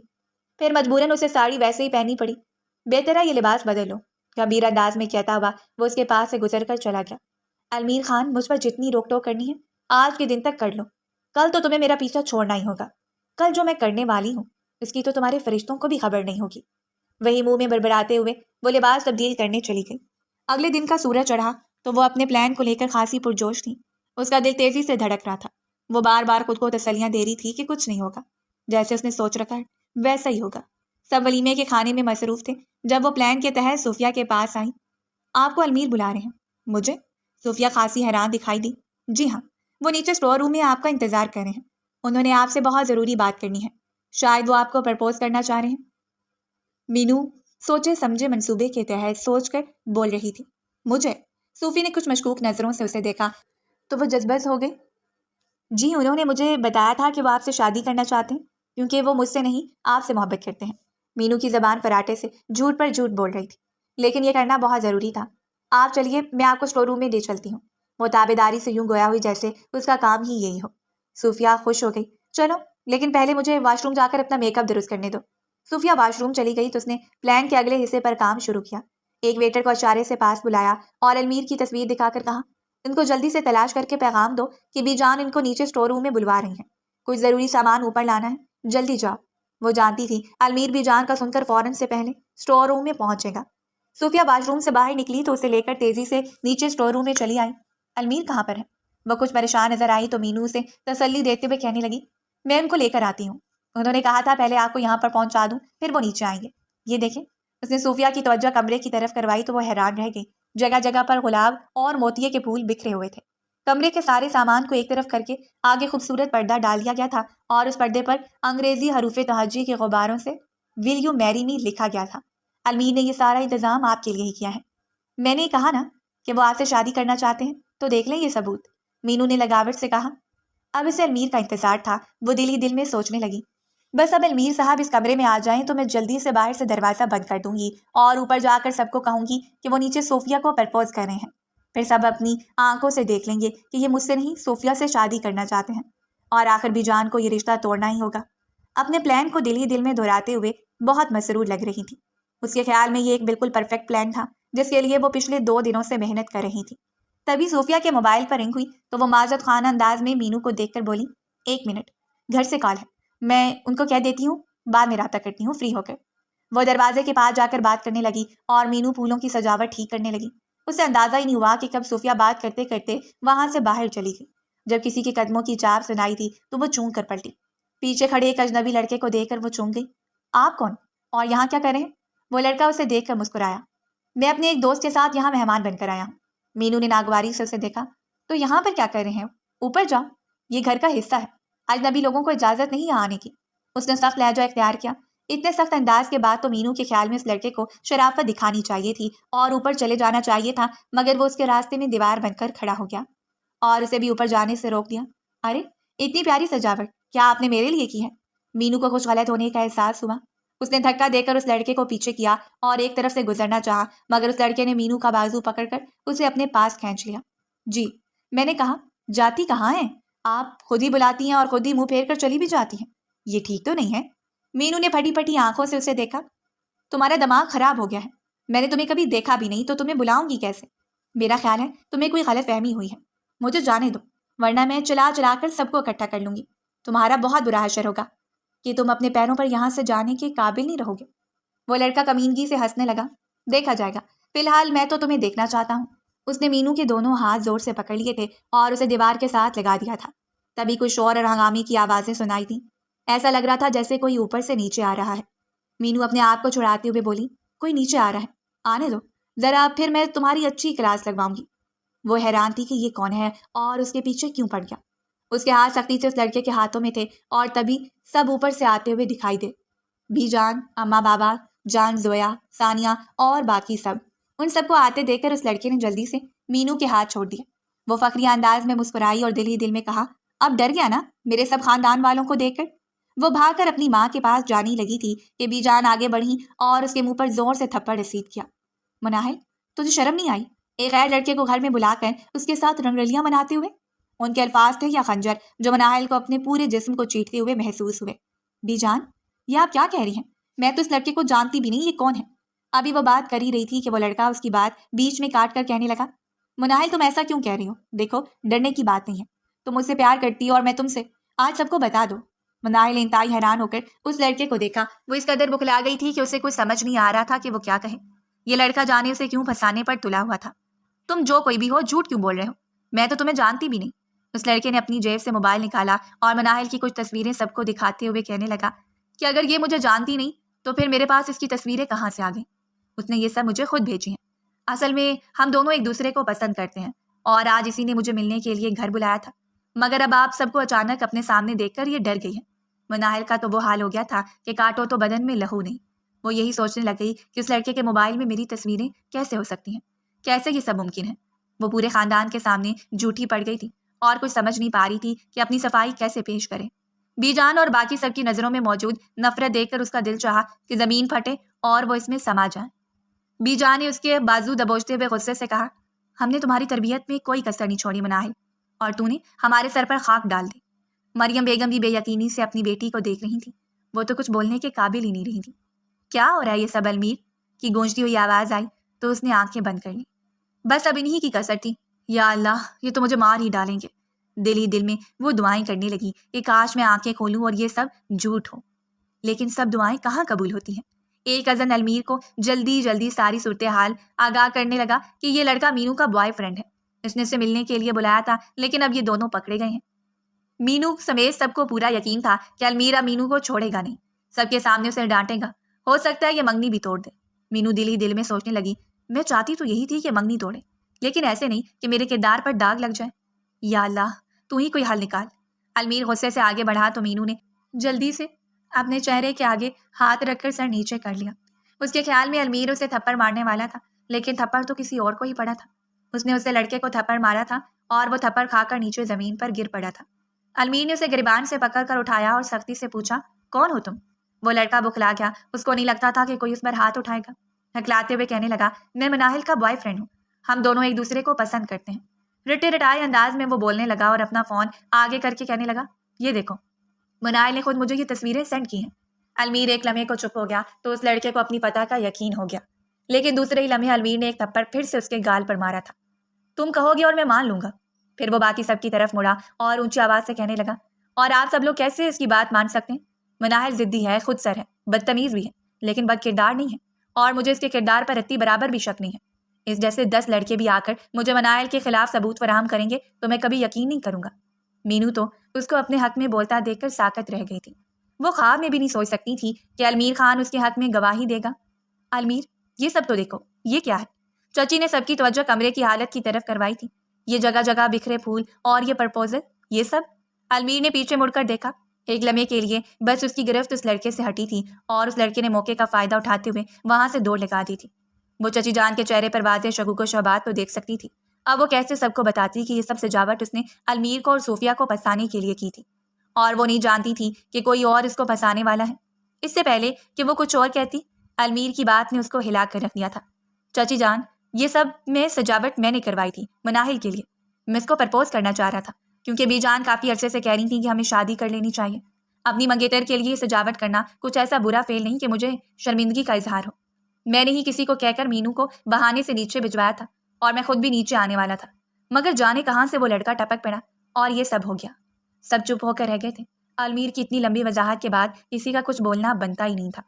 پھر مجبوراً اسے ساڑی ویسے ہی پہنی پڑی. بہتر ہے یہ لباس بدل لو، گمبھیر انداز میں کہتا ہوا وہ اس کے پاس سے گزر کر چلا گیا. المیر خان، مجھ پر جتنی روک ٹوک کرنی ہے آج کے دن تک کر لو. کل تو تمہیں میرا پیچھا چھوڑنا ہی ہوگا. کل جو میں کرنے والی ہوں اس کی تو تمہارے فرشتوں کو بھی خبر نہیں ہوگی. وہی منہ میں بڑبڑاتے ہوئے وہ لباس تبدیل کرنے چلی گئی. اگلے دن کا سورج چڑھا تو وہ اپنے پلان کو لے کر خاصی پرجوش تھی. اس کا دل تیزی سے دھڑک رہا تھا. وہ بار بار خود کو تسلیاں دے رہی تھی کہ کچھ نہیں ہوگا، جیسے اس نے سوچ رکھا ہے ویسا ہی ہوگا. سب ولیمے کے کھانے میں مصروف تھے جب وہ پلان کے تحت صوفیہ کے پاس آئیں. آپ کو المیر بلا رہے ہیں. مجھے؟ صوفیہ خاصی حیران دکھائی دی. جی ہاں، وہ نیچے اسٹور روم میں آپ کا انتظار کر رہے ہیں. انہوں نے آپ سے بہت ضروری بات کرنی ہے. شاید وہ آپ کو پرپوز کرنا چاہ رہے ہیں. مینو سوچے سمجھے منصوبے کے تحت سوچ کر بول رہی تھی. مجھے؟ صوفی نے کچھ مشکوک نظروں سے اسے دیکھا تو وہ جذبز ہو گئی. جی، انہوں نے مجھے بتایا تھا کہ وہ آپ سے شادی کرنا چاہتے ہیں کیونکہ وہ مجھ سے نہیں آپ سے محبت کرتے ہیں. مینو کی زبان فراٹے سے جھوٹ پر جھوٹ بول رہی تھی. لیکن یہ کرنا بہت ضروری تھا. آپ چلیے، میں آپ کو اسٹور روم میں لے چلتی ہوں. وہ تابیداری سے یوں گویا ہوئی جیسے اس کا کام ہی یہی ہو. صوفیہ خوش ہو گئی. چلو، لیکن پہلے مجھے واش روم جا کر اپنا میک اپ درست کرنے دو. صوفیہ واش روم چلی گئی تو اس نے پلان کے اگلے حصے پر کام شروع کیا. ایک ویٹر کو اشارے سے پاس بلایا اور المیر کی تصویر دکھا کر کہا، ان کو جلدی سے تلاش کر کے پیغام دو کہ بی جان ان کو نیچے اسٹور روم میں بلوا رہی ہیں. کچھ ضروری سامان اوپر لانا ہے، جلدی جاؤ. وہ جانتی تھی المیر بی جان کا سن کر فوراً سے پہلے اسٹور روم میں پہنچے گا. صوفیہ واش روم سے باہر نکلی تو اسے لے کر تیزی سے نیچے اسٹور روم میں چلی آئی. المیر کہاں پر ہے؟ وہ کچھ پریشان نظر آئی تو مینو اسے تسلی دیتے ہوئے کہنے لگی، میں ان کو لے کر آتی ہوں. انہوں نے کہا تھا پہلے آپ کو یہاں پر پہنچا دوں پھر وہ نیچے آئیں گے. یہ دیکھیں. اس نے صوفیہ کی توجہ کمرے کی طرف کروائی تو وہ حیران رہ گئی. جگہ جگہ پر گلاب اور موتیے کے پھول بکھرے ہوئے تھے. کمرے کے سارے سامان کو ایک طرف کر کے آگے خوبصورت پردہ ڈال دیا گیا تھا اور اس پردے پر انگریزی حروف تہجی کے غباروں سے ول یو میری می لکھا گیا تھا. المیر نے یہ سارا انتظام آپ کے لیے ہی کیا ہے. میں نے کہا نا کہ وہ آپ سے شادی کرنا چاہتے ہیں، تو دیکھ لیں یہ ثبوت. مینو نے لگاوٹ سے کہا. اب اسے المیر کا انتظار تھا. وہ دل ہی دل میں سوچنے لگی، بس اب المیر صاحب اس کمرے میں آ جائیں تو میں جلدی سے باہر سے دروازہ بند کر دوں گی اور اوپر جا کر سب کو کہوں گی کہ وہ نیچے صوفیہ کو پرپوز کر رہے ہیں. پھر سب اپنی آنکھوں سے دیکھ لیں گے کہ یہ مجھ سے نہیں صوفیہ سے شادی کرنا چاہتے ہیں اور آخر بھی جان کو یہ رشتہ توڑنا ہی ہوگا. اپنے پلان کو دل ہی دل میں دہراتے ہوئے بہت مسرور لگ رہی تھی. اس کے خیال میں یہ ایک بالکل پرفیکٹ پلان تھا جس کے لیے وہ پچھلے 2 دنوں سے محنت کر رہی تھی. تبھی صوفیہ کے موبائل پر رنگ ہوئی تو وہ معذرت خانہ انداز میں مینو کو دیکھ کر بولی، 1 منٹ، گھر سے کال ہے، میں ان کو کہہ دیتی ہوں، بعد میں رابطہ کرتی ہوں فری ہو کر. وہ دروازے کے پاس جا کر بات کرنے لگی اور مینو پھولوں کی سجاوٹ ٹھیک کرنے لگی. اسے اندازہ ہی نہیں ہوا کہ کب صوفیہ بات کرتے کرتے وہاں سے باہر چلی گئی. جب کسی کے قدموں کی چاپ سنائی تھی تو وہ چونک کر پلٹی. پیچھے کھڑے ایک اجنبی لڑکے کو دیکھ کر وہ چونک گئی. آپ کون اور یہاں کیا کر رہے ہیں؟ وہ لڑکا اسے دیکھ کر مسکرایا. میں اپنے ایک دوست کے ساتھ یہاں مہمان بن کر آیا ہوں. مینو نے ناگواری سے اسے دیکھا. تو یہاں پر کیا کر رہے ہیں؟ اوپر جاؤ، یہ گھر کا حصہ ہے، اجنبی لوگوں کو اجازت نہیں یہاں آنے کی. اس نے سخت لہجہ اختیار کیا. اتنے سخت انداز کے بعد تو مینو کے خیال میں اس لڑکے کو شرافت دکھانی چاہیے تھی اور اوپر چلے جانا چاہیے تھا، مگر وہ اس کے راستے میں دیوار بن کر کھڑا ہو گیا اور اسے بھی اوپر جانے سے روک دیا. ارے اتنی پیاری سجاوٹ کیا آپ نے میرے لیے کی ہے؟ مینو کو کچھ غلط ہونے کا احساس ہوا. اس نے دھکا دے کر اس لڑکے کو پیچھے کیا اور ایک طرف سے گزرنا چاہا، مگر اس لڑکے نے مینو کا بازو پکڑ کر اسے اپنے پاس کھینچ لیا. جی، میں نے کہا جاتی کہاں ہیں آپ؟ خود ہی بلاتی ہیں اور خود ہی منہ پھیر کر چلی بھی جاتی ہیں، یہ ٹھیک تو نہیں ہے. مینو نے پھٹی پھٹی آنکھوں سے اسے دیکھا. تمہارا دماغ خراب ہو گیا ہے، میں نے تمہیں کبھی دیکھا بھی نہیں تو تمہیں بلاؤں گی کیسے؟ میرا خیال ہے تمہیں کوئی غلط فہمی ہوئی ہے. مجھے جانے دو ورنہ میں چلا چلا کر سب کو اکٹھا کر لوں گی. تمہارا بہت برا حشر ہوگا کہ تم اپنے پیروں پر یہاں سے جانے کے قابل نہیں رہو گے. وہ لڑکا کمینگی سے ہنسنے لگا. دیکھا جائے گا، فی الحال میں تو تمہیں دیکھنا چاہتا ہوں. اس نے مینو کے دونوں ہاتھ زور سے پکڑ لیے تھے اور اسے دیوار کے ساتھ لگا دیا تھا. تبھی کچھ شور اور ہنگامی کی آوازیں سنائی تھیں. ایسا لگ رہا تھا جیسے کوئی اوپر سے نیچے آ رہا ہے. مینو اپنے آپ کو چھڑاتے ہوئے بولی، کوئی نیچے آ رہا ہے، آنے دو، ذرا پھر میں تمہاری اچھی کلاس لگواؤں گی۔ وہ حیران تھی کہ یہ کون ہے اور اس کے پیچھے کیوں پڑ گیا۔ اس کے ہاتھ سختی سے اس لڑکے کے ہاتھوں میں تھے اور تبھی سب اوپر سے آتے ہوئے دکھائی دے۔ بی جان، اماں بابا جان، زویا، ثانیہ اور باقی سب۔ ان سب کو آتے دیکھ کر اس لڑکے نے جلدی سے مینو کے ہاتھ چھوڑ دیے۔ وہ فخریہ انداز میں مسکرائی اور دل ہی دل میں کہا، اب ڈر گیا نا میرے سب خاندان والوں کو دیکھ کر؟ وہ بھاگ کر اپنی ماں کے پاس جانے لگی تھی کہ بی جان آگے بڑھی اور اس کے منہ پر زور سے تھپڑ رسید کیا۔ مناہل، تجھے شرم نہیں آئی ایک غیر لڑکے کو گھر میں بلا کر اس کے ساتھ رنگرلیاں مناتے ہوئے؟ ان کے الفاظ تھے یا خنجر جو مناہل کو اپنے پورے جسم کو چیٹتے ہوئے محسوس ہوئے۔ بی جان، یہ آپ کیا کہہ رہی ہیں؟ میں تو اس لڑکے کو جانتی بھی نہیں، یہ کون ہے؟ ابھی وہ بات کر ہی رہی تھی کہ وہ لڑکا اس کی بات بیچ میں کاٹ کر کہنے لگا، مناہل تم ایسا کیوں کہہ رہی ہو؟ دیکھو، ڈرنے کی بات نہیں ہے، تم مجھ سے پیار کرتی ہو اور میں تم سے، آج سب کو بتا دو۔ مناہل نے انتہائی حیران ہو کر اس لڑکے کو دیکھا۔ وہ اس قدر بکھلا گئی تھی کہ اسے کچھ سمجھ نہیں آ رہا تھا کہ وہ کیا کہے۔ یہ لڑکا جانے اسے کیوں پھنسانے پر تلا ہوا تھا۔ تم جو کوئی بھی ہو، جھوٹ کیوں بول رہے ہو؟ میں تو تمہیں جانتی بھی نہیں۔ اس لڑکے نے اپنی جیب سے موبائل نکالا اور مناہل کی کچھ تصویریں سب کو دکھاتے ہوئے کہنے لگا کہ اگر یہ مجھے جانتی نہیں تو پھر میرے پاس اس کی تصویریں کہاں سے آ گئیں؟ اس نے یہ سب مجھے خود بھیجی ہیں۔ اصل میں ہم دونوں ایک دوسرے کو پسند کرتے ہیں اور آج اسی نے مجھے ملنے کے لیے گھر بلایا تھا، مگر اب آپ سب کو اچانک اپنے سامنے دیکھ کر یہ ڈر گئی ہے۔ مناہل کا تو وہ حال ہو گیا تھا کہ کاٹو تو بدن میں لہو نہیں۔ وہ یہی سوچنے لگ گئی کہ اس لڑکے کے موبائل میں میری تصویریں کیسے ہو سکتی ہیں، کیسے یہ سب ممکن ہے۔ وہ پورے خاندان کے سامنے جھوٹی پڑ گئی تھی اور کچھ سمجھ نہیں پا رہی تھی کہ اپنی صفائی کیسے پیش کرے۔ بی جان اور باقی سب کی نظروں میں موجود نفرت دیکھ کر اس کا دل چاہا کہ زمین پھٹے اور وہ اس میں سما جائے۔ بی جان نے اس کے بازو دبوچتے ہوئے غصے سے کہا، ہم نے تمہاری تربیت میں کوئی کسر نہیں چھوڑی مناہل، اور تو نے ہمارے سر پر خاک ڈال دی۔ مریم بیگم بھی بے یقینی سے اپنی بیٹی کو دیکھ رہی تھی۔ وہ تو کچھ بولنے کے قابل ہی نہیں رہی تھی۔ کیا ہو رہا ہے یہ سب؟ المیر کی گونجتی ہوئی آواز آئی تو اس نے آنکھیں بند کر لی۔ بس اب انہی کی کسر تھی۔ یا اللہ، یہ تو مجھے مار ہی ڈالیں گے۔ دل ہی دل میں وہ دعائیں کرنے لگی کہ کاش میں آنکھیں کھولوں اور یہ سب جھوٹ ہو۔ لیکن سب دعائیں کہاں قبول ہوتی ہیں۔ ایک ازن المیر کو جلدی ساری صورتحال آگاہ کرنے لگا کہ یہ لڑکا مینو کا بوائے فرینڈ ہے۔ اس نے اسے ملنے کے لیے بلایا تھا، لیکن اب یہ دونوں پکڑے گئے ہیں۔ مینو سمیت سب کو پورا یقین تھا کہ المیر مینو کو چھوڑے گا نہیں، سب کے سامنے اسے ڈانٹے گا، ہو سکتا ہے یہ منگنی بھی توڑ دے۔ مینو دل ہی دل میں سوچنے لگی، میں چاہتی تو یہی تھی کہ منگنی توڑے، لیکن ایسے نہیں کہ میرے کردار پر داغ لگ جائے۔ یا اللہ، تو ہی کوئی حل نکال۔ المیر غصے سے آگے بڑھا تو مینو نے جلدی سے اپنے چہرے کے آگے ہاتھ رکھ کر سر نیچے کر لیا۔ اس کے خیال میں المیر اسے تھپڑ مارنے والا تھا، لیکن تھپڑ تو کسی اور کو ہی پڑا تھا۔ اس نے اسے لڑکے کو تھپڑ مارا تھا اور وہ تھپڑ کھا کر نیچے زمین پر گر پڑا تھا۔ المیر نے اسے گریبان سے پکڑ کر اٹھایا اور سختی سے پوچھا، کون ہو تم؟ وہ لڑکا بکھلا گیا، اس کو نہیں لگتا تھا کہ کوئی اس پر ہاتھ اٹھائے گا۔ ہکلاتے ہوئے کہنے لگا، میں مناہل کا بوائے فرینڈ ہوں، ہم دونوں ایک دوسرے کو پسند کرتے ہیں۔ رٹے رٹائے انداز میں وہ بولنے لگا اور اپنا فون آگے کر کے کہنے لگا، یہ دیکھو، مناہل نے خود مجھے یہ تصویریں سینڈ کی ہیں۔ المیر ایک لمحے کو چپ ہو گیا تو اس لڑکے کو اپنی فتح کا یقین ہو گیا، لیکن دوسرے ہی لمحے المیر نے ایک تھپڑ پھر سے اس کے گال پر مارا تھا۔ تم کہو گے اور میں مان لوں گا۔ پھر وہ باقی سب کی طرف مڑا اور اونچی آواز سے کہنے لگا، اور آپ سب لوگ کیسے اس کی بات مان سکتے ہیں؟ مناہل ضدی ہے، خود سر ہے، بدتمیز بھی ہے، لیکن بد کردار نہیں ہے، اور مجھے اس کے کردار پر رتی برابر بھی شک نہیں ہے۔ اس جیسے 10 لڑکے بھی آ کر مجھے مناہل کے خلاف ثبوت فراہم کریں گے تو میں کبھی یقین نہیں کروں گا۔ مینو تو اس کو اپنے حق میں بولتا دیکھ کر ساکت رہ گئی تھی۔ وہ خواب میں بھی نہیں سوچ سکتی تھی کہ المیر خان اس کے حق میں گواہی دے گا۔ المیر، یہ سب تو دیکھو، یہ کیا ہے؟ چچی نے سب کی توجہ کمرے کی حالت کی طرف کروائی تھی۔ یہ جگہ جگہ بکھرے پھول اور یہ پرپوزل، یہ سب؟ المیر نے پیچھے مڑ کر دیکھا۔ ایک لمحے کے لیے بس اس کی گرفت اس لڑکے سے ہٹی تھی اور اس لڑکے نے موقع کا فائدہ اٹھاتے ہوئے وہاں سے دوڑ لگا دی تھی۔ وہ چچی جان کے چہرے پر واضح شگوک و شبہات تو دیکھ سکتی تھی۔ اب وہ کیسے سب کو بتاتی کہ یہ سب سجاوٹ اس نے المیر کو اور صوفیہ کو پھنسانے کے لیے کی تھی، اور وہ نہیں جانتی تھی کہ کوئی اور اس کو پھنسانے والا ہے۔ اس سے پہلے کہ وہ کچھ اور کہتی، المیر کی بات نے اس کو ہلا کر رکھ دیا تھا۔ چچی جان، یہ سب میں سجاوٹ میں نے کروائی تھی مناہل کے لیے۔ میں اس کو پرپوز کرنا چاہ رہا تھا، کیونکہ بی جان کافی عرصے سے کہہ رہی تھی کہ ہمیں شادی کر لینی چاہیے۔ اپنی منگیتر کے لیے سجاوٹ کرنا کچھ ایسا برا فعل نہیں کہ مجھے شرمندگی کا اظہار ہو۔ میں نے ہی کسی کو کہہ کر مینو کو بہانے سے نیچے بھجوایا تھا، اور میں خود بھی نیچے آنے والا تھا، مگر جانے کہاں سے وہ لڑکا ٹپک پڑا اور یہ سب ہو گیا۔ سب چپ ہو کر رہ گئے تھے۔ المیر کی اتنی لمبی وضاحت کے بعد کسی کا کچھ بولنا بنتا ہی نہیں تھا،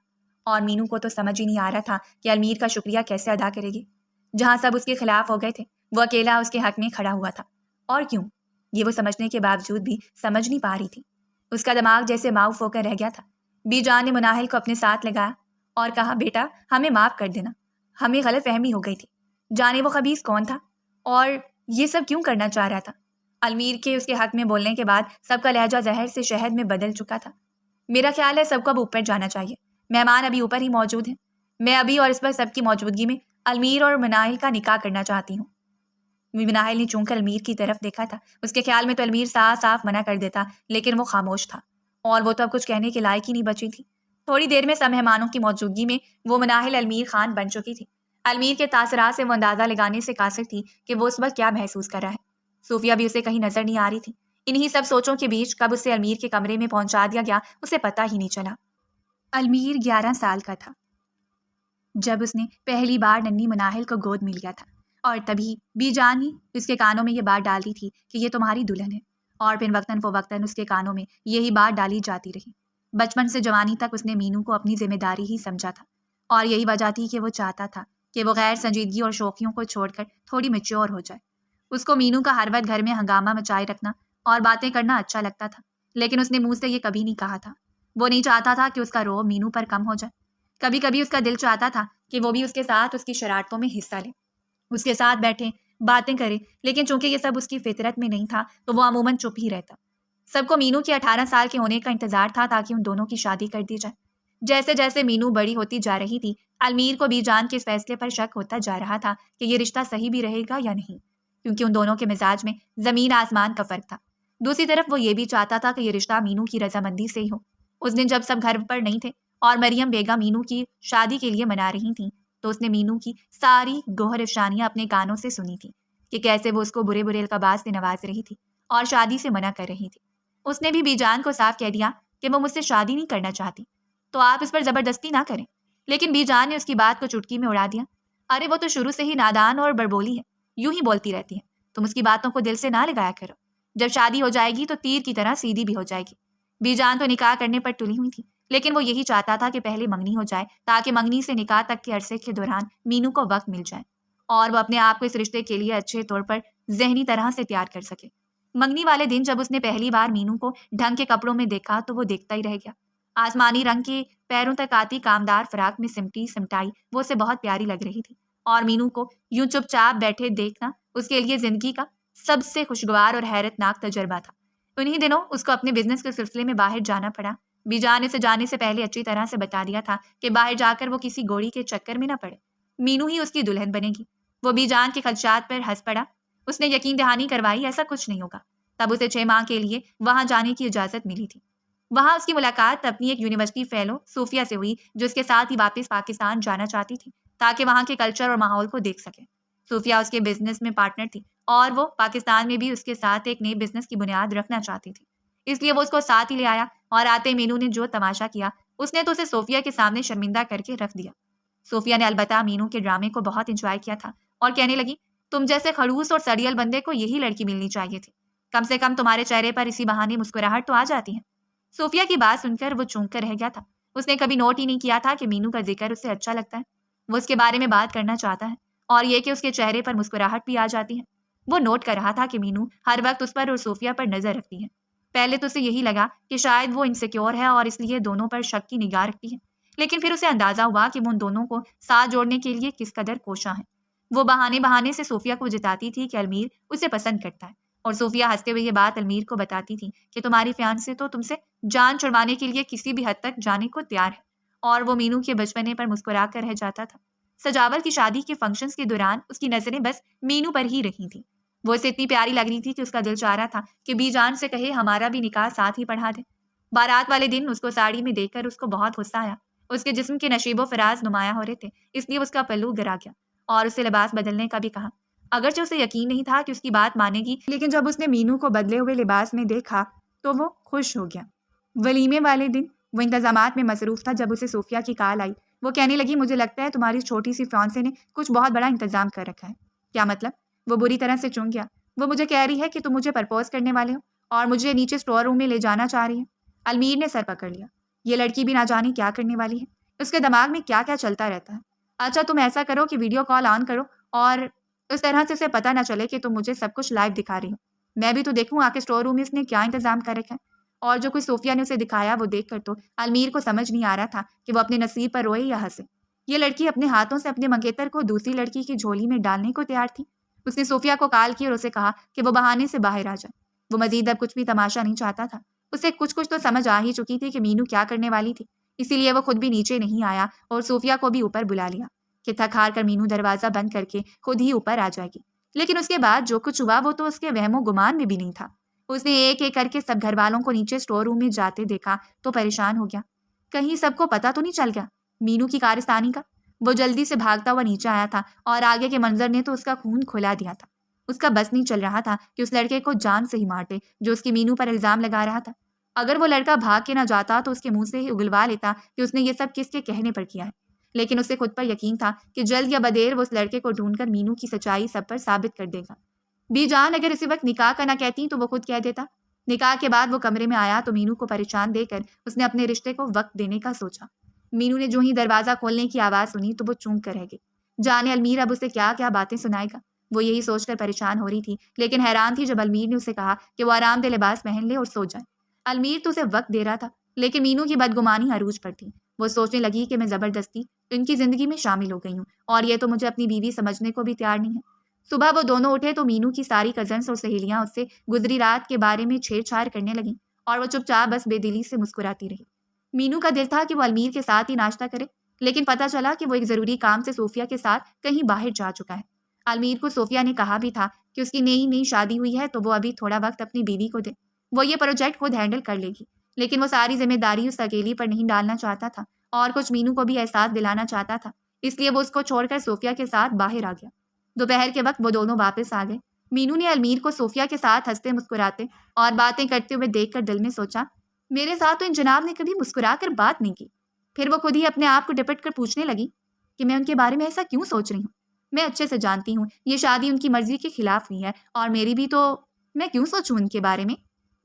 اور مینو کو تو سمجھ ہی نہیں آ رہا تھا کہ المیر کا شکریہ کیسے ادا کرے گی۔ جہاں سب اس کے خلاف ہو گئے تھے، وہ اکیلا اس کے حق میں کھڑا ہوا تھا، اور کیوں؟ یہ وہ سمجھنے کے باوجود بھی سمجھ نہیں پا رہی تھی۔ اس کا دماغ جیسے معاف ہو کر رہ گیا تھا۔ بی جان نے مناہل کو اپنے ساتھ لگایا اور کہا، بیٹا ہمیں معاف کر دینا، ہمیں غلط فہمی ہو گئی تھی، جانے وہ خبیث کون تھا اور یہ سب کیوں کرنا چاہ رہا تھا۔ المیر کے اس کے حق میں بولنے کے بعد سب کا لہجہ زہر سے شہد میں بدل چکا تھا۔ میرا خیال ہے سب کو اب اوپر جانا چاہیے، مہمان ابھی اوپر ہی موجود ہیں۔ میں ابھی اور اس وقت سب کی موجودگی میں المیر اور مناہل کا نکاح کرنا چاہتی ہوں۔ مناہل نے چونک کر المیر کی طرف دیکھا تھا۔ اس کے خیال میں تو المیر صاف صاف منع کر دیتا، لیکن وہ خاموش تھا اور وہ تو اب کچھ کہنے کے لائق ہی نہیں بچی تھی۔ تھوڑی دیر میں سب مہمانوں کی موجودگی میں وہ مناہل المیر خان بن چکی تھی۔ المیر کے تاثرات سے وہ اندازہ لگانے سے قاصر تھی کہ وہ اس وقت کیا محسوس کر رہا ہے۔ صوفیہ بھی اسے کہیں نظر نہیں آ رہی تھی۔ انہی سب سوچوں کے بیچ کب اسے المیر کے کمرے میں پہنچا دیا گیا اسے پتہ ہی نہیں چلا۔ المیر 11 سال کا تھا جب اس نے پہلی بار ننھی مناہل کو گود میں لیا تھا، اور تبھی بی جان ہی اس کے کانوں میں یہ بات ڈالتی تھی کہ یہ تمہاری دلہن ہے، اور پھر وقتاً فوقتاً اس کے کانوں میں یہی بات ڈالی جاتی رہی۔ بچپن سے جوانی تک اس نے مینو کو اپنی ذمہ داری ہی سمجھا تھا، اور یہی وجہ تھی کہ وہ چاہتا تھا کہ وہ غیر سنجیدگی اور شوخیوں کو چھوڑ کر تھوڑی میچور ہو جائے۔ اس کو مینو کا ہر وقت گھر میں ہنگامہ مچائے رکھنا اور باتیں کرنا اچھا لگتا تھا، لیکن اس نے منہ سے یہ کبھی نہیں کہا تھا۔ وہ نہیں چاہتا تھا کہ اس کا روب مینو پر کم ہو جائے۔ کبھی کبھی اس کا دل چاہتا تھا کہ وہ بھی اس کے ساتھ اس کی شرارتوں میں حصہ لے، اس کے ساتھ بیٹھے باتیں کرے، لیکن چونکہ یہ سب اس کی فطرت میں نہیں تھا تو وہ عموماً چپ ہی رہتا۔ سب کو مینو کے 18 سال کے ہونے کا انتظار تھا تاکہ ان دونوں کی شادی کر دی جائے۔ جیسے جیسے مینو بڑی ہوتی جا رہی تھی، المیر کو بی جان کے اس فیصلے پر شک ہوتا جا رہا تھا کہ یہ رشتہ صحیح بھی رہے گا یا نہیں، کیونکہ ان دونوں کے مزاج میں زمین آسمان کا فرق تھا۔ دوسری طرف وہ یہ بھی چاہتا تھا کہ یہ رشتہ مینو کی رضامندی سے ہی ہو۔ اس دن جب سب گھر پر نہیں تھے اور مریم بیگم مینو کی شادی کے لیے منا رہی تھیں، تو اس نے مینو کی ساری گوہر افشانیاں اپنے کانوں سے سنی تھی کہ کیسے وہ اس کو برے برے القابات سے نواز رہی تھی اور شادی سے منع کر رہی تھی۔ اس نے بھی بی جان کو صاف کہہ دیا کہ وہ مجھ سے شادی نہیں کرنا چاہتی، تو آپ اس پر زبردستی نہ کریں، لیکن بی جان نے اس کی بات کو چٹکی میں اڑا دیا۔ ارے وہ تو شروع سے ہی نادان اور بڑبولی ہے، یوں ہی بولتی رہتی ہے، تم اس کی باتوں کو دل سے نہ لگایا کرو، جب شادی ہو جائے گی تو تیر کی طرح سیدھی بھی ہو جائے گی۔ بی جان تو نکاح کرنے پر تلی ہوئی تھی، لیکن وہ یہی چاہتا تھا کہ پہلے منگنی ہو جائے تاکہ منگنی سے نکاح تک کے عرصے کے دوران مینو کو وقت مل جائے اور وہ اپنے آپ کو اس رشتے کے لیے اچھے طور پر ذہنی طرح سے تیار کر سکے۔ منگنی والے دن جب اس نے پہلی بار مینو کو ڈھنگ کے کپڑوں میں دیکھا تو وہ دیکھتا ہی رہ گیا۔ آسمانی رنگ کے پیروں تک آتی کامدار فراق میں سمٹائی وہ اسے بہت پیاری لگ رہی تھی، اور مینو کو یوں چپ چاپ بیٹھے دیکھنا اس کے لیے زندگی کا سب سے خوشگوار اور حیرت ناک تجربہ تھا۔ انہی دنوں اس کو اپنے بزنس کے سلسلے میں باہر جانا پڑا۔ بی جان نے اسے جانے سے پہلے اچھی طرح سے بتا دیا تھا کہ باہر جا کر وہ کسی گوڑی کے چکر میں نہ پڑے، مینو ہی اس کی دلہن بنے گی۔ وہ بی جان کے خدشات پر ہنس پڑا۔ اس نے یقین دہانی کروائی ایسا کچھ نہیں ہوگا۔ تب اسے 6 ماہ کے لیے وہاں جانے کی اجازت ملی تھی۔ وہاں اس کی ملاقات اپنی ایک یونیورسٹی فیلو صوفیہ سے ہوئی جو اس کے ساتھ ہی واپس پاکستان جانا چاہتی تھی تاکہ وہاں کے کلچر اور ماحول کو دیکھ سکے۔ صوفیہ اس کے بزنس میں پارٹنر تھی اور وہ پاکستان میں بھی اس کے ساتھ ایک نئے بزنس کی بنیاد رکھنا چاہتی تھی، اس لیے وہ اس کو ساتھ ہی لے آیا، اور آتے مینو نے جو تماشا کیا اس نے تو اسے صوفیہ کے سامنے شرمندہ کر کے رکھ دیا۔ صوفیہ نے البتہ مینو کے ڈرامے کو بہت انجوائے کیا تھا اور کہنے لگی، تم جیسے خڑوس اور سڑیل بندے کو یہی لڑکی ملنی چاہیے تھی، کم سے کم تمہارے چہرے پر اسی بہانے مسکراہٹ تو آ جاتی ہے۔ صوفیہ کی بات سن کر وہ چونک کر رہ گیا تھا۔ اس نے کبھی نوٹ ہی نہیں کیا تھا کہ مینو کا ذکر اسے اچھا لگتا ہے، وہ اس کے بارے میں بات کرنا چاہتا ہے، اور یہ کہ اس کے چہرے پر مسکراہٹ بھی آ جاتی ہے۔ وہ نوٹ کر رہا تھا کہ مینو ہر وقت اس پر اور صوفیہ پر نظر رکھتی ہے۔ پہلے تو اسے یہی لگا کہ شاید وہ انسیکیور ہے اور اس لیے دونوں پر شک کی نگاہ رکھتی ہے، لیکن پھر اسے اندازہ ہوا کہ وہ ان دونوں کو ساتھ جوڑنے کے لیے کس قدر کوشاں ہیں۔ وہ بہانے سے صوفیہ کو جتاتی تھی کہ المیر اسے پسند کرتا ہے، اور صوفیہ ہنستے ہوئے یہ بات المیر کو بتاتی تھی کہ تمہاری فیانسے تو تم سے جان چھڑوانے کے لیے کسی بھی حد تک جانے کو تیار ہے، اور وہ مینو کے بچپنے پر مسکرا کر رہ جاتا تھا۔ سجاول کی شادی کے فنکشنز کے دوران اس کی نظریں بس مینو پر ہی رہی تھیں۔ وہ اسے اتنی پیاری لگ رہی تھی کہ اس کا دل چاہ رہا تھا کہ بی جان سے کہے ہمارا بھی نکاح ساتھ ہی پڑھا دے۔ بارات والے دن اس کو ساڑی میں دیکھ کر اس کو بہت غصہ آیا۔ اس کے جسم کے نشیب و فراز نمایاں ہو رہے تھے، اس لیے اس کا پلو گرا گیا اور اسے لباس بدلنے کا بھی کہا۔ اگرچہ اسے یقین نہیں تھا کہ اس کی بات مانے گی، لیکن جب اس نے مینو کو بدلے ہوئے لباس میں دیکھا تو وہ خوش ہو گیا۔ ولیمے والے دن وہ انتظامات میں مصروف تھا جب اسے صوفیہ کی کال آئی۔ وہ کہنے لگی، مجھے لگتا ہے تمہاری چھوٹی سی فیانسے نے کچھ بہت بڑا انتظام کر رکھا ہے۔ کیا مطلب؟ وہ بری طرح سے چونک گیا۔ وہ مجھے کہہ رہی ہے کہ تم مجھے پرپوز کرنے والے ہو اور مجھے نیچے اسٹور روم میں لے جانا چاہ رہی ہے۔ المیر نے سر پکڑ لیا۔ یہ لڑکی بھی نہ جانے کیا کرنے والی ہے، اس کے دماغ میں کیا کیا چلتا رہتا ہے۔ اچھا تم ایسا کرو کہ ویڈیو کال آن کرو اور اس طرح سے اسے پتہ نہ چلے کہ تم مجھے سب کچھ لائیو دکھا رہی ہو، میں بھی تو دیکھوں آ کے اسٹور روم میں اس نے کیا انتظام کر رکھا ہے۔ اور جو کچھ صوفیہ نے اسے دکھایا وہ دیکھ کر تو المیر کو سمجھ نہیں آ رہا تھا کہ وہ اپنے نصیب پر روئے یا ہنسے۔ یہ لڑکی اپنے ہاتھوں سے اپنے منگیتر کو دوسری لڑکی کی جھولی میں ڈالنے کو تیار تھی۔ اس نے صوفیہ کو کال کی اور اسے کہا کہ وہ بہانے سے باہر آ جائے۔ وہ مزید اب کچھ بھی تماشا نہیں چاہتا تھا۔ اسے کچھ تو سمجھ آ ہی چکی تھی کہ مینو کیا کرنے والی تھی، اسی لیے وہ خود بھی نیچے نہیں آیا اور صوفیہ کو بھی اوپر بلا لیا کہ تھک ہار کر مینو دروازہ بند کر کے خود ہی اوپر آ جائے گی۔ لیکن اس کے بعد جو کچھ ہوا وہ تو اس کے وہم و گمان میں بھی نہیں تھا۔ اس نے ایک ایک کر کے سب گھر والوں کو نیچے اسٹور روم میں جاتے دیکھا تو پریشان ہو گیا، کہیں سب کو پتہ تو نہیں چل گیا مینو کی کارستانی کا۔ وہ جلدی سے بھاگتا ہوا نیچے آیا تھا اور آگے کے منظر نے تو اس کا خون کھلا دیا تھا۔ اس کا بس نہیں چل رہا تھا کہ اس لڑکے کو جان سے ہی مار دے جو اس کی مینو پر الزام لگا رہا تھا۔ اگر وہ لڑکا بھاگ کے نہ جاتا تو اس کے منہ سے ہی اگلوا لیتا کہ اس نے یہ سب کس کے کہنے پر کیا ہے، لیکن اسے خود پر یقین تھا کہ جلد یا بدیر وہ اس لڑکے کو ڈھونڈ کر مینو کی سچائی سب پر ثابت کر دے گا۔ بی جان اگر اسی وقت نکاح کا نہ کہتی تو وہ خود کہہ دیتا۔ نکاح کے بعد وہ کمرے میں آیا تو مینو کو پریشان دے کر اس نے اپنے رشتے کو وقت دینے کا سوچا۔ مینو نے جو ہی دروازہ کھولنے کی آواز سنی تو وہ چونک کر رہ گئی۔ جانے المیر اب اسے کیا کیا باتیں سنائے گا۔ وہ یہی سوچ کر پریشان ہو رہی تھی، لیکن حیران تھی جب المیر نے اسے کہا کہ وہ آرام دہ لباس پہن لے اور سو جائے۔ المیر تو اسے وقت دے رہا تھا، لیکن مینو کی بدگمانی عروج پر تھی۔ وہ سوچنے لگی کہ میں زبردستی ان کی زندگی میں شامل ہو گئی ہوں اور یہ تو مجھے اپنی بیوی سمجھنے کو بھی تیار نہیں ہے۔ صبح وہ دونوں اٹھے تو مینو کی ساری کزنس اور سہیلیاں اس سے گزری رات کے بارے میں چھیڑ چھاڑ کرنے لگیں اور وہ چپ چاپ بس بے دلی سے مسکراتی رہی۔ مینو کا دل تھا کہ وہ المیر کے ساتھ ہی ناشتہ کرے، لیکن پتہ چلا کہ وہ ایک ضروری کام سے صوفیہ کے ساتھ کہیں باہر جا چکا ہے۔ المیر کو صوفیہ نے کہا بھی تھا کہ اس کی نئی شادی ہوئی ہے تو وہ ابھی تھوڑا وقت اپنی بیوی کو دے، وہ یہ پروجیکٹ خود ہینڈل کر لے گی، لیکن وہ ساری ذمہ داری اس اکیلی پر نہیں ڈالنا چاہتا تھا اور کچھ مینو کو بھی احساس دلانا چاہتا تھا، اس لیے وہ اس کو چھوڑ کر صوفیہ کے ساتھ باہر آ گیا۔ دوپہر کے وقت وہ دونوں واپس آ گئے۔ مینو نے المیر کو صوفیہ کے ساتھ ہنستے مسکراتے اور باتیں کرتے ہوئے دیکھ کر دل میں سوچا، میرے ساتھ تو ان جناب نے کبھی مسکرا کر بات نہیں کی۔ پھر وہ خود ہی اپنے آپ کو ڈپٹ کر پوچھنے لگی کہ میں ان کے بارے میں ایسا کیوں سوچ رہی ہوں؟ میں اچھے سے جانتی ہوں یہ شادی ان کی مرضی کے خلاف ہوئی ہے اور میری بھی، تو میں کیوں سوچوں ان کے بارے میں؟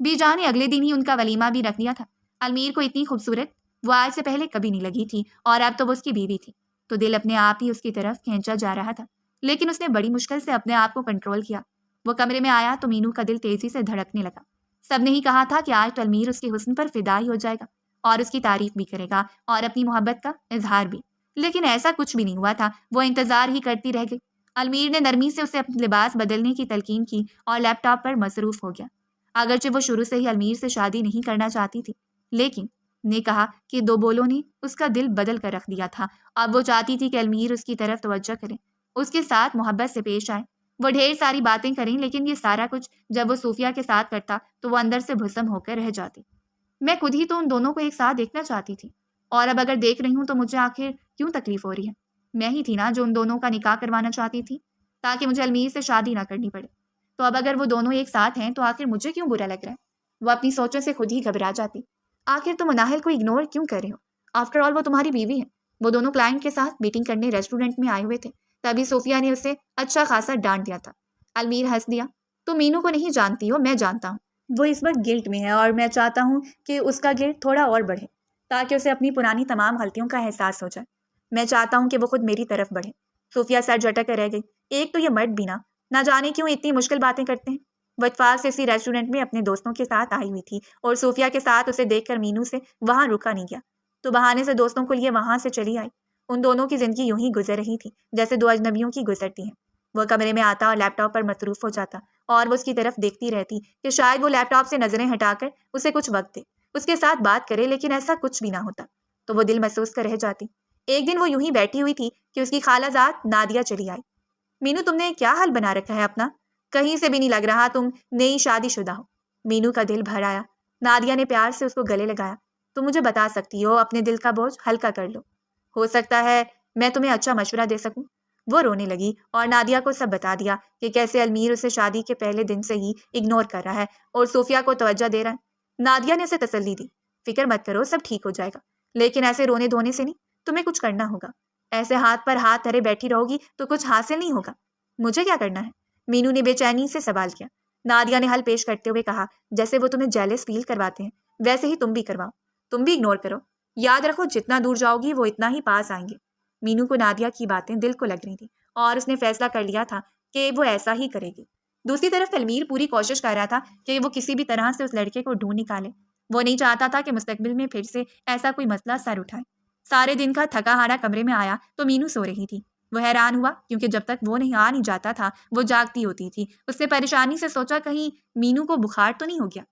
بی جان نے اگلے دن ہی ان کا ولیمہ بھی رکھ دیا تھا۔ المیر کو اتنی خوبصورت وہ آج سے پہلے کبھی نہیں لگی تھی اور اب تو وہ اس کی بیوی تھی، تو دل اپنے آپ ہی اس کی طرف کھینچا جا رہا تھا، لیکن اس نے بڑی مشکل سے اپنے آپ کو کنٹرول کیا۔ وہ کمرے میں آیا تو مینو کا دل تیزی سے دھڑکنے لگا۔ سب نے ہی کہا تھا کہ آج تو المیر اس کے حسن پر فدا ہی ہو جائے گا اور اس کی تعریف بھی کرے گا اور اپنی محبت کا اظہار بھی، لیکن ایسا کچھ بھی نہیں ہوا تھا۔ وہ انتظار ہی کرتی رہ گئی۔ المیر نے نرمی سے اسے اپنا لباس بدلنے کی تلقین کی اور لیپ ٹاپ پر مصروف ہو گیا۔ اگرچہ وہ شروع سے ہی المیر سے شادی نہیں کرنا چاہتی تھی، لیکن نے کہا کہ دو بولوں نے اس کا دل بدل کر رکھ دیا تھا۔ اب وہ چاہتی تھی کہ المیر اس کی طرف توجہ کرے، اس کے ساتھ محبت سے پیش آئے، وہ ڈھیر ساری باتیں کریں، لیکن یہ سارا کچھ جب وہ صوفیہ کے ساتھ کرتا تو وہ اندر سے بھسم ہو کر رہ جاتی۔ میں خود ہی تو ان دونوں کو ایک ساتھ دیکھنا چاہتی تھی، اور اب اگر دیکھ رہی ہوں تو مجھے آخر کیوں تکلیف ہو رہی ہے؟ میں ہی تھی نا جو ان دونوں کا نکاح کروانا چاہتی تھی تاکہ مجھے المیر سے شادی نہ کرنی پڑے، تو اب اگر وہ دونوں ایک ساتھ ہیں تو آخر مجھے کیوں برا لگ رہا ہے؟ وہ اپنی سوچوں سے خود ہی گھبرا جاتی۔ آخر تم مناہل کو اگنور کیوں کر رہے ہو؟ آفٹر آل وہ تمہاری بیوی ہے۔ وہ دونوں کلائنٹ کے ساتھ میٹنگ کرنے ریسٹورنٹ میں آئے ہوئے تھے، تبھی صوفیہ نے اسے اچھا خاصا ڈانٹ دیا تھا۔ المیر ہنس دیا۔ تم مینو کو نہیں جانتی ہو، میں جانتا ہوں۔ وہ اس وقت گلٹ میں ہے اور میں چاہتا ہوں کہ اس کا گلٹ تھوڑا اور بڑھے تاکہ اسے اپنی پرانی تمام غلطیوں کا احساس ہو جائے۔ میں چاہتا ہوں کہ وہ خود میری طرف بڑھے۔ صوفیہ سر جھٹک کر رہ گئی۔ ایک تو یہ مرد بھی نہ جانے کیوں اتنی مشکل باتیں کرتے ہیں۔ وہ اتفاق سے اسی ریسٹورنٹ میں اپنے دوستوں کے ساتھ آئی ہوئی تھی اور صوفیہ کے ساتھ اسے دیکھ کر مینو سے وہاں رکا نہیں گیا، تو بہانے سے دوستوں کو لیے وہاں سے چلی آئی۔ ان دونوں کی زندگی یوں ہی گزر رہی تھی جیسے دو اجنبیوں کی گزرتی ہیں۔ وہ کمرے میں آتا اور لیپ ٹاپ پر مصروف ہو جاتا اور وہ اس کی طرف دیکھتی رہتی کہ شاید وہ لیپ ٹاپ سے نظریں ہٹا کر اسے کچھ وقت دے، اس کے ساتھ بات کرے، لیکن ایسا کچھ بھی نہ ہوتا تو وہ دل محسوس کر رہ جاتی۔ ایک دن وہ یوں ہی بیٹھی ہوئی تھی کہ اس کی خالہ زاد نادیہ چلی آئی۔ مینو تم نے کیا حال بنا رکھا ہے اپنا؟ کہیں سے بھی نہیں لگ رہا تم نئی شادی شدہ ہو۔ مینو کا دل بھر آیا۔ نادیہ نے پیار سے اس کو گلے لگایا۔ تم مجھے بتا سکتی ہو، اپنے دل کا بوجھ ہلکا کر لو، ہو سکتا ہے میں تمہیں اچھا مشورہ دے سکوں۔ وہ رونے لگی اور نادیہ کو سب بتا دیا کہ کیسے المیر اسے شادی کے پہلے دن سے ہی اگنور کر رہا ہے اور صوفیہ کو توجہ دے رہا ہے۔ نادیہ نے اسے تسلی دی، فکر مت کرو، سب ٹھیک ہو جائے گا، لیکن ایسے رونے دھونے سے نہیں، تمہیں کچھ کرنا ہوگا۔ ایسے ہاتھ پر ہاتھ دھرے بیٹھی رہو گی تو کچھ حاصل نہیں ہوگا۔ مجھے کیا کرنا ہے؟ مینو نے بے چینی سے سوال کیا۔ نادیہ نے حل پیش کرتے ہوئے کہا، جیسے وہ تمہیں جیلس فیل کرواتے ہیں ویسے ہی تم بھی کرواؤ، تم بھی اگنور کرو۔ یاد رکھو جتنا دور جاؤ گی وہ اتنا ہی پاس آئیں گے۔ مینو کو نادیہ کی باتیں دل کو لگ رہی تھی اور اس نے فیصلہ کر لیا تھا کہ وہ ایسا ہی کرے گی۔ دوسری طرف المیر پوری کوشش کر رہا تھا کہ وہ کسی بھی طرح سے اس لڑکے کو ڈھونڈ نکالے۔ وہ نہیں چاہتا تھا کہ مستقبل میں پھر سے ایسا کوئی مسئلہ سر اٹھائے۔ سارے دن کا تھکا ہارا کمرے میں آیا تو مینو سو رہی تھی۔ وہ حیران ہوا کیونکہ جب تک وہ نہیں جاتا تھا وہ جاگتی ہوتی تھی۔ اس نے پریشانی سے سوچا کہیں مینو کو بخار تو نہیں ہو گیا۔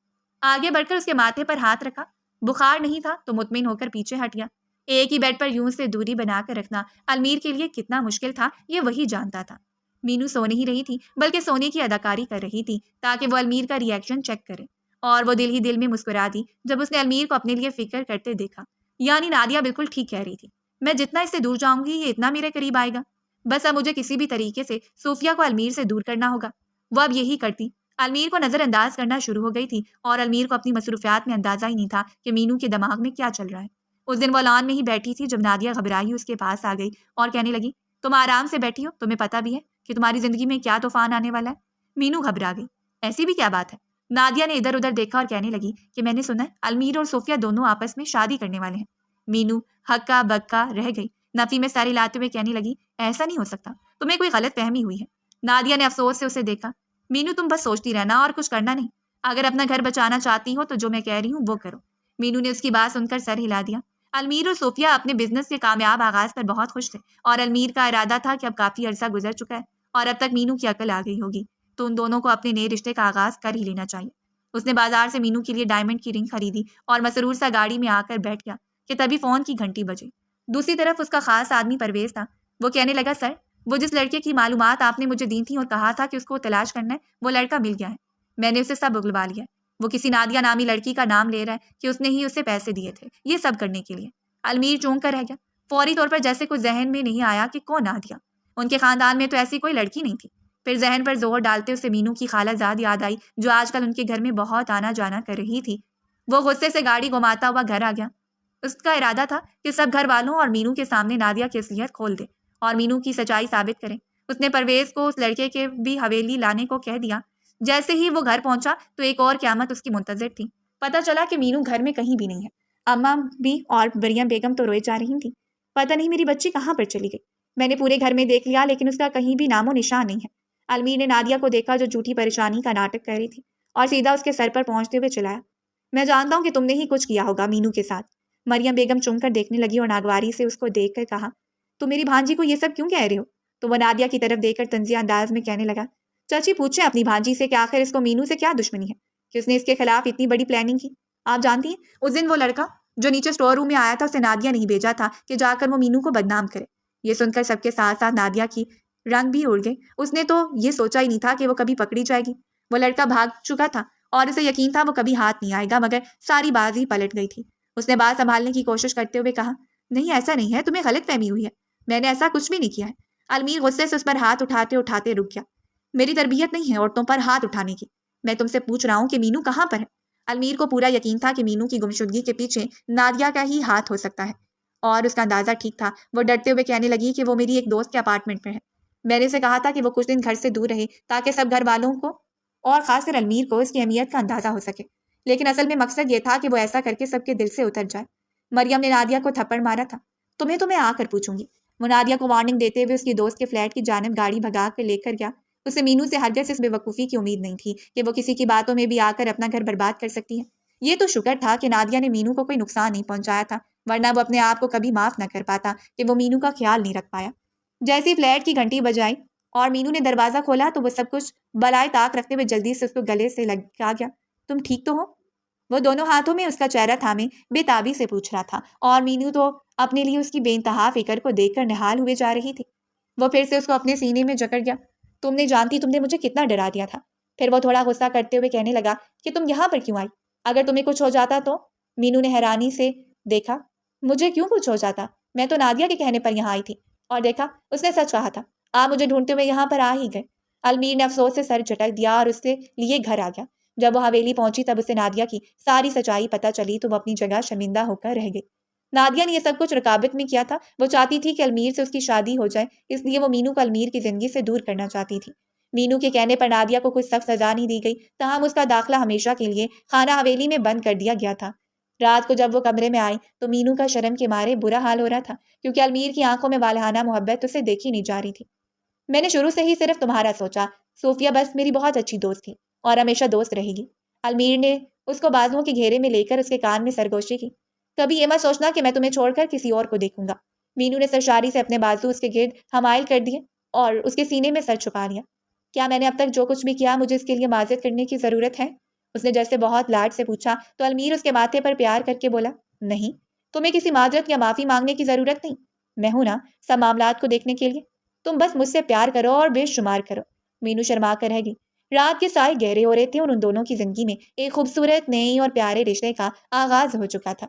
آگے بڑھ کر اس کے ماتھے پر ہاتھ رکھا، بخار نہیں تھا تو مطمئن ہو کر پیچھے ہٹ گیا۔ ایک ہی بیڈ پر یوں سے دوری بنا کر رکھنا المیر کے لیے کتنا مشکل تھا یہ وہی جانتا تھا۔ مینو سو نہیں رہی تھی بلکہ سونے کی اداکاری کر رہی تھی تاکہ وہ المیر کا ری ایکشن چیک کرے، اور وہ دل ہی دل میں مسکرا دی جب اس نے المیر کو اپنے لیے فکر کرتے دیکھا۔ یعنی نادیہ بالکل ٹھیک کہہ رہی تھی، میں جتنا اس سے دور جاؤں گی یہ اتنا میرے قریب آئے گا۔ بس اب مجھے کسی بھی طریقے سے صوفیہ کو المیر سے دور کرنا ہوگا۔ وہ اب یہی کرتی، المیر کو نظر انداز کرنا شروع ہو گئی تھی، اور المیر کو اپنی مصروفیات میں اندازہ ہی نہیں تھا کہ مینو کے دماغ میں کیا چل رہا ہے۔ اس دن وہ لان میں ہی بیٹھی تھی جب نادیہ گھبرائی اس کے پاس آ گئی اور کہنے لگی، تم آرام سے بیٹھی ہو، تمہیں پتہ بھی ہے کہ تمہاری زندگی میں کیا طوفان آنے والا ہے۔ مینو گھبرا گئی، ایسی بھی کیا بات ہے؟ نادیہ نے ادھر ادھر دیکھا اور کہنے لگی کہ میں نے سنا ہے المیر اور صوفیہ دونوں آپس میں شادی کرنے والے ہیں۔ مینو ہکا بکا رہ گئی، نفی میں ساری لاتے ہوئے کہنے لگی، ایسا نہیں ہو سکتا، تمہیں کوئی غلط فہمی ہوئی ہے۔ نادیہ نے افسوس سے اسے دیکھا، مینو تم بس سوچتی رہنا اور کچھ کرنا نہیں، اگر اپنا گھر بچانا چاہتی ہو تو جو میں کہہ رہی ہوں وہ کرو۔ مینو نے اس کی بات سن کر سر ہلا دیا۔ المیر اور صوفیہ اپنے بزنس کے کامیاب آغاز پر بہت خوش تھے، اور المیر کا ارادہ تھا کہ اب کافی عرصہ گزر چکا ہے اور اب تک مینو کی عقل آ گئی ہوگی تو ان دونوں کو اپنے نئے رشتے کا آغاز کر ہی لینا چاہیے۔ اس نے بازار سے مینو کے لیے ڈائمنڈ کی رنگ خریدی اور مسرور سا گاڑی میں آ کر بیٹھ گیا کہ تبھی فون کی گھنٹی بجی۔ دوسری طرف اس کا خاص آدمی پرویز تھا۔ وہ کہنے لگا، سر، وہ جس لڑکے کی معلومات آپ نے مجھے دی تھیں اور کہا تھا کہ اس کو تلاش کرنا ہے، وہ لڑکا مل گیا ہے، میں نے اسے سب اگلوا لیا ہے۔ وہ کسی نادیہ نامی لڑکی کا نام لے رہا ہے کہ اس نے ہی اسے پیسے دیے تھے یہ سب کرنے کے لیے۔ المیر چونک کر رہ گیا، فوری طور پر جیسے کچھ ذہن میں نہیں آیا کہ کون نادیہ، ان کے خاندان میں تو ایسی کوئی لڑکی نہیں تھی۔ پھر ذہن پر زور ڈالتے اسے مینو کی خالہ زاد یاد آئی جو آج کل ان کے گھر میں بہت آنا جانا کر رہی تھی۔ وہ غصے سے گاڑی گھماتا ہوا گھر آ گیا۔ اس کا ارادہ تھا کہ سب گھر والوں اور مینو کے سامنے نادیہ کی اصلیت کھول دے اور مینو کی سچائی ثابت کرے۔ اس نے پرویز کو اس لڑکے کے بھی حویلی لانے کو کہہ دیا۔ جیسے ہی وہ گھر پہنچا تو ایک اور قیامت اس کی منتظر تھی۔ پتہ چلا کہ مینو گھر میں کہیں بھی نہیں ہے۔ اماں بھی اور مریم بیگم تو روئے جا رہی تھیں، پتہ نہیں میری بچی کہاں پر چلی گئی، میں نے پورے گھر میں دیکھ لیا لیکن اس کا کہیں بھی نام و نشان نہیں ہے۔ المیر نے نادیہ کو دیکھا جو جھوٹی پریشانی کا ناٹک کر رہی تھی اور سیدھا اس کے سر پر پہنچتے ہوئے چلایا، میں جانتا ہوں کہ تم نے ہی کچھ کیا ہوگا مینو کے ساتھ۔ مریم بیگم چم کر دیکھنے لگی اور ناگواری سے اس کو دیکھ کر کہا، تم میری بھانجی کو یہ سب کیوں کہہ رہے ہو؟ تو وہ نادیہ کی طرف دیکھ کر طنزیہ انداز میں کہنے لگا، چاچی پوچھیں اپنی بھانجی سے کہ آخر اس کو مینو سے کیا دشمنی ہے کہ اس نے اس کے خلاف اتنی بڑی پلاننگ کی۔ آپ جانتی ہیں اس دن وہ لڑکا جو نیچے اسٹور روم میں آیا تھا اسے نادیہ نہیں بھیجا تھا کہ جا کر وہ مینو کو بدنام کرے۔ یہ سن کر سب کے ساتھ ساتھ نادیہ کی رنگ بھی اڑ گئے۔ اس نے تو یہ سوچا ہی نہیں تھا کہ وہ کبھی پکڑی جائے گی۔ وہ لڑکا بھاگ چکا تھا اور اسے یقین تھا وہ کبھی ہاتھ نہیں آئے گا، مگر ساری بازی پلٹ گئی تھی۔ اس نے بات سنبھالنے کی کوشش کرتے ہوئے کہا، نہیں ایسا نہیں ہے، تمہیں غلط فہمی ہوئی ہے، میں نے ایسا کچھ بھی نہیں کیا ہے۔ المیر غصے سے اس پر ہاتھ اٹھاتے اٹھاتے رک گیا، میری تربیت نہیں ہے عورتوں پر ہاتھ اٹھانے کی، میں تم سے پوچھ رہا ہوں کہ مینو کہاں پر ہے۔ المیر کو پورا یقین تھا کہ مینو کی گمشدگی کے پیچھے نادیہ کا ہی ہاتھ ہو سکتا ہے، اور اس کا اندازہ ٹھیک تھا۔ وہ ڈرتے ہوئے کہنے لگی کہ وہ میری ایک دوست کے اپارٹمنٹ میں ہے، میں نے اسے کہا تھا کہ وہ کچھ دن گھر سے دور رہے تاکہ سب گھر والوں کو اور خاص کر المیر کو اس کی اہمیت کا اندازہ ہو سکے، لیکن اصل میں مقصد یہ تھا کہ وہ ایسا کر کے سب کے دل سے اتر جائے۔ مریم نے نادیہ کو تھپڑ مارا تھا، تمہیں آ کر پوچھوں گی۔ وہ نادیہ کو وارننگ دیتے ہوئے اس کی دوست کے فلیٹ کی جانب گاڑی بھگا کر لے کر گیا۔ اسے مینو سے ہرگز اس بے وقوفی کی امید نہیں تھی کہ وہ کسی کی باتوں میں بھی آ کر اپنا گھر برباد کر سکتی ہے۔ یہ تو شکر تھا کہ نادیہ نے مینو کو کوئی نقصان نہیں پہنچایا تھا، ورنہ وہ اپنے آپ کو کبھی معاف نہ کر پاتا کہ وہ مینو کا خیال نہیں رکھ پایا۔ جیسے ہی فلیٹ کی گھنٹی بجائی اور مینو نے دروازہ کھولا تو وہ سب کچھ بالائے طاق رکھتے ہوئے جلدی سے اس کو گلے سے لگا گیا، تم ٹھیک تو ہو؟ وہ دونوں ہاتھوں میں اس کا چہرہ تھامے بے تابی سے پوچھ رہا تھا، اور مینو تو اپنے لیے اس کی بے انتہا فکر کو دیکھ کر نہال ہوئے جا رہی تھی۔ وہ پھر سے اس کو اپنے سینے میں جکڑ گیا، تم نے جانتی تم نے مجھے کتنا ڈرا دیا تھا۔ پھر وہ تھوڑا غصہ کرتے ہوئے کہنے لگا کہ تم یہاں پر کیوں آئی؟ اگر تمہیں کچھ ہو جاتا تو؟ مینو نے حیرانی سے دیکھا، مجھے کیوں کچھ ہو جاتا؟ میں تو نادیہ کے کہنے پر یہاں آئی تھی، اور دیکھا اس نے سچ کہا تھا، آپ مجھے ڈھونڈتے ہوئے یہاں پر آ ہی گئے۔ المیر نے افسوس سے سر جھٹک دیا اور اس سے لیے گھر آ گیا۔ جب وہ حویلی پہنچی تب اسے نادیہ کی ساری سچائی پتہ چلی تو وہ اپنی جگہ شرمندہ ہو کر رہ گئی۔ نادیہ نے یہ سب کچھ رکابت میں کیا تھا، وہ چاہتی تھی کہ المیر سے اس کی شادی ہو جائے، اس لیے وہ مینو کو المیر کی زندگی سے دور کرنا چاہتی تھی۔ مینو کے کہنے پر نادیہ کو کچھ سخت سزا نہیں دی گئی، تاہم اس کا داخلہ ہمیشہ کے لیے خانہ حویلی میں بند کر دیا گیا تھا۔ رات کو جب وہ کمرے میں آئی تو مینو کا شرم کے مارے برا حال ہو رہا تھا، کیونکہ المیر کی آنکھوں میں والہانہ محبت اسے دیکھی نہیں جا رہی تھی۔ میں نے شروع سے ہی صرف تمہارا سوچا، صوفیہ بس میری بہت اچھی دوست تھی اور ہمیشہ دوست رہے گی۔ المیر نے اس کو بازوؤں کے گھیرے میں لے کر اس کے کان میں سرگوشی کی۔ کبھی یہ مت سوچنا کہ میں تمہیں چھوڑ کر کسی اور کو دیکھوں گا۔ مینو نے سرشاری سے اپنے بازو اس کے گرد حمائل کر دیے اور اس کے سینے میں سر چھپا لیا۔ کیا میں نے اب تک جو کچھ بھی کیا مجھے اس کے لیے معذرت کرنے کی ضرورت ہے؟ اس نے جیسے بہت لاڈ سے پوچھا تو المیر اس کے ماتھے پر پیار کر کے بولا، نہیں، تمہیں کسی معذرت یا معافی مانگنے کی ضرورت نہیں، میں ہوں نا سب معاملات کو دیکھنے کے لیے، تم بس مجھ سے پیار کرو اور بے شمار کرو۔ مینو شرما کر رہ گئی۔ رات کے سائے گہرے ہو رہے تھے اور ان دونوں کی زندگی میں ایک خوبصورت نئی اور پیارے رشتے کا آغاز ہو چکا تھا۔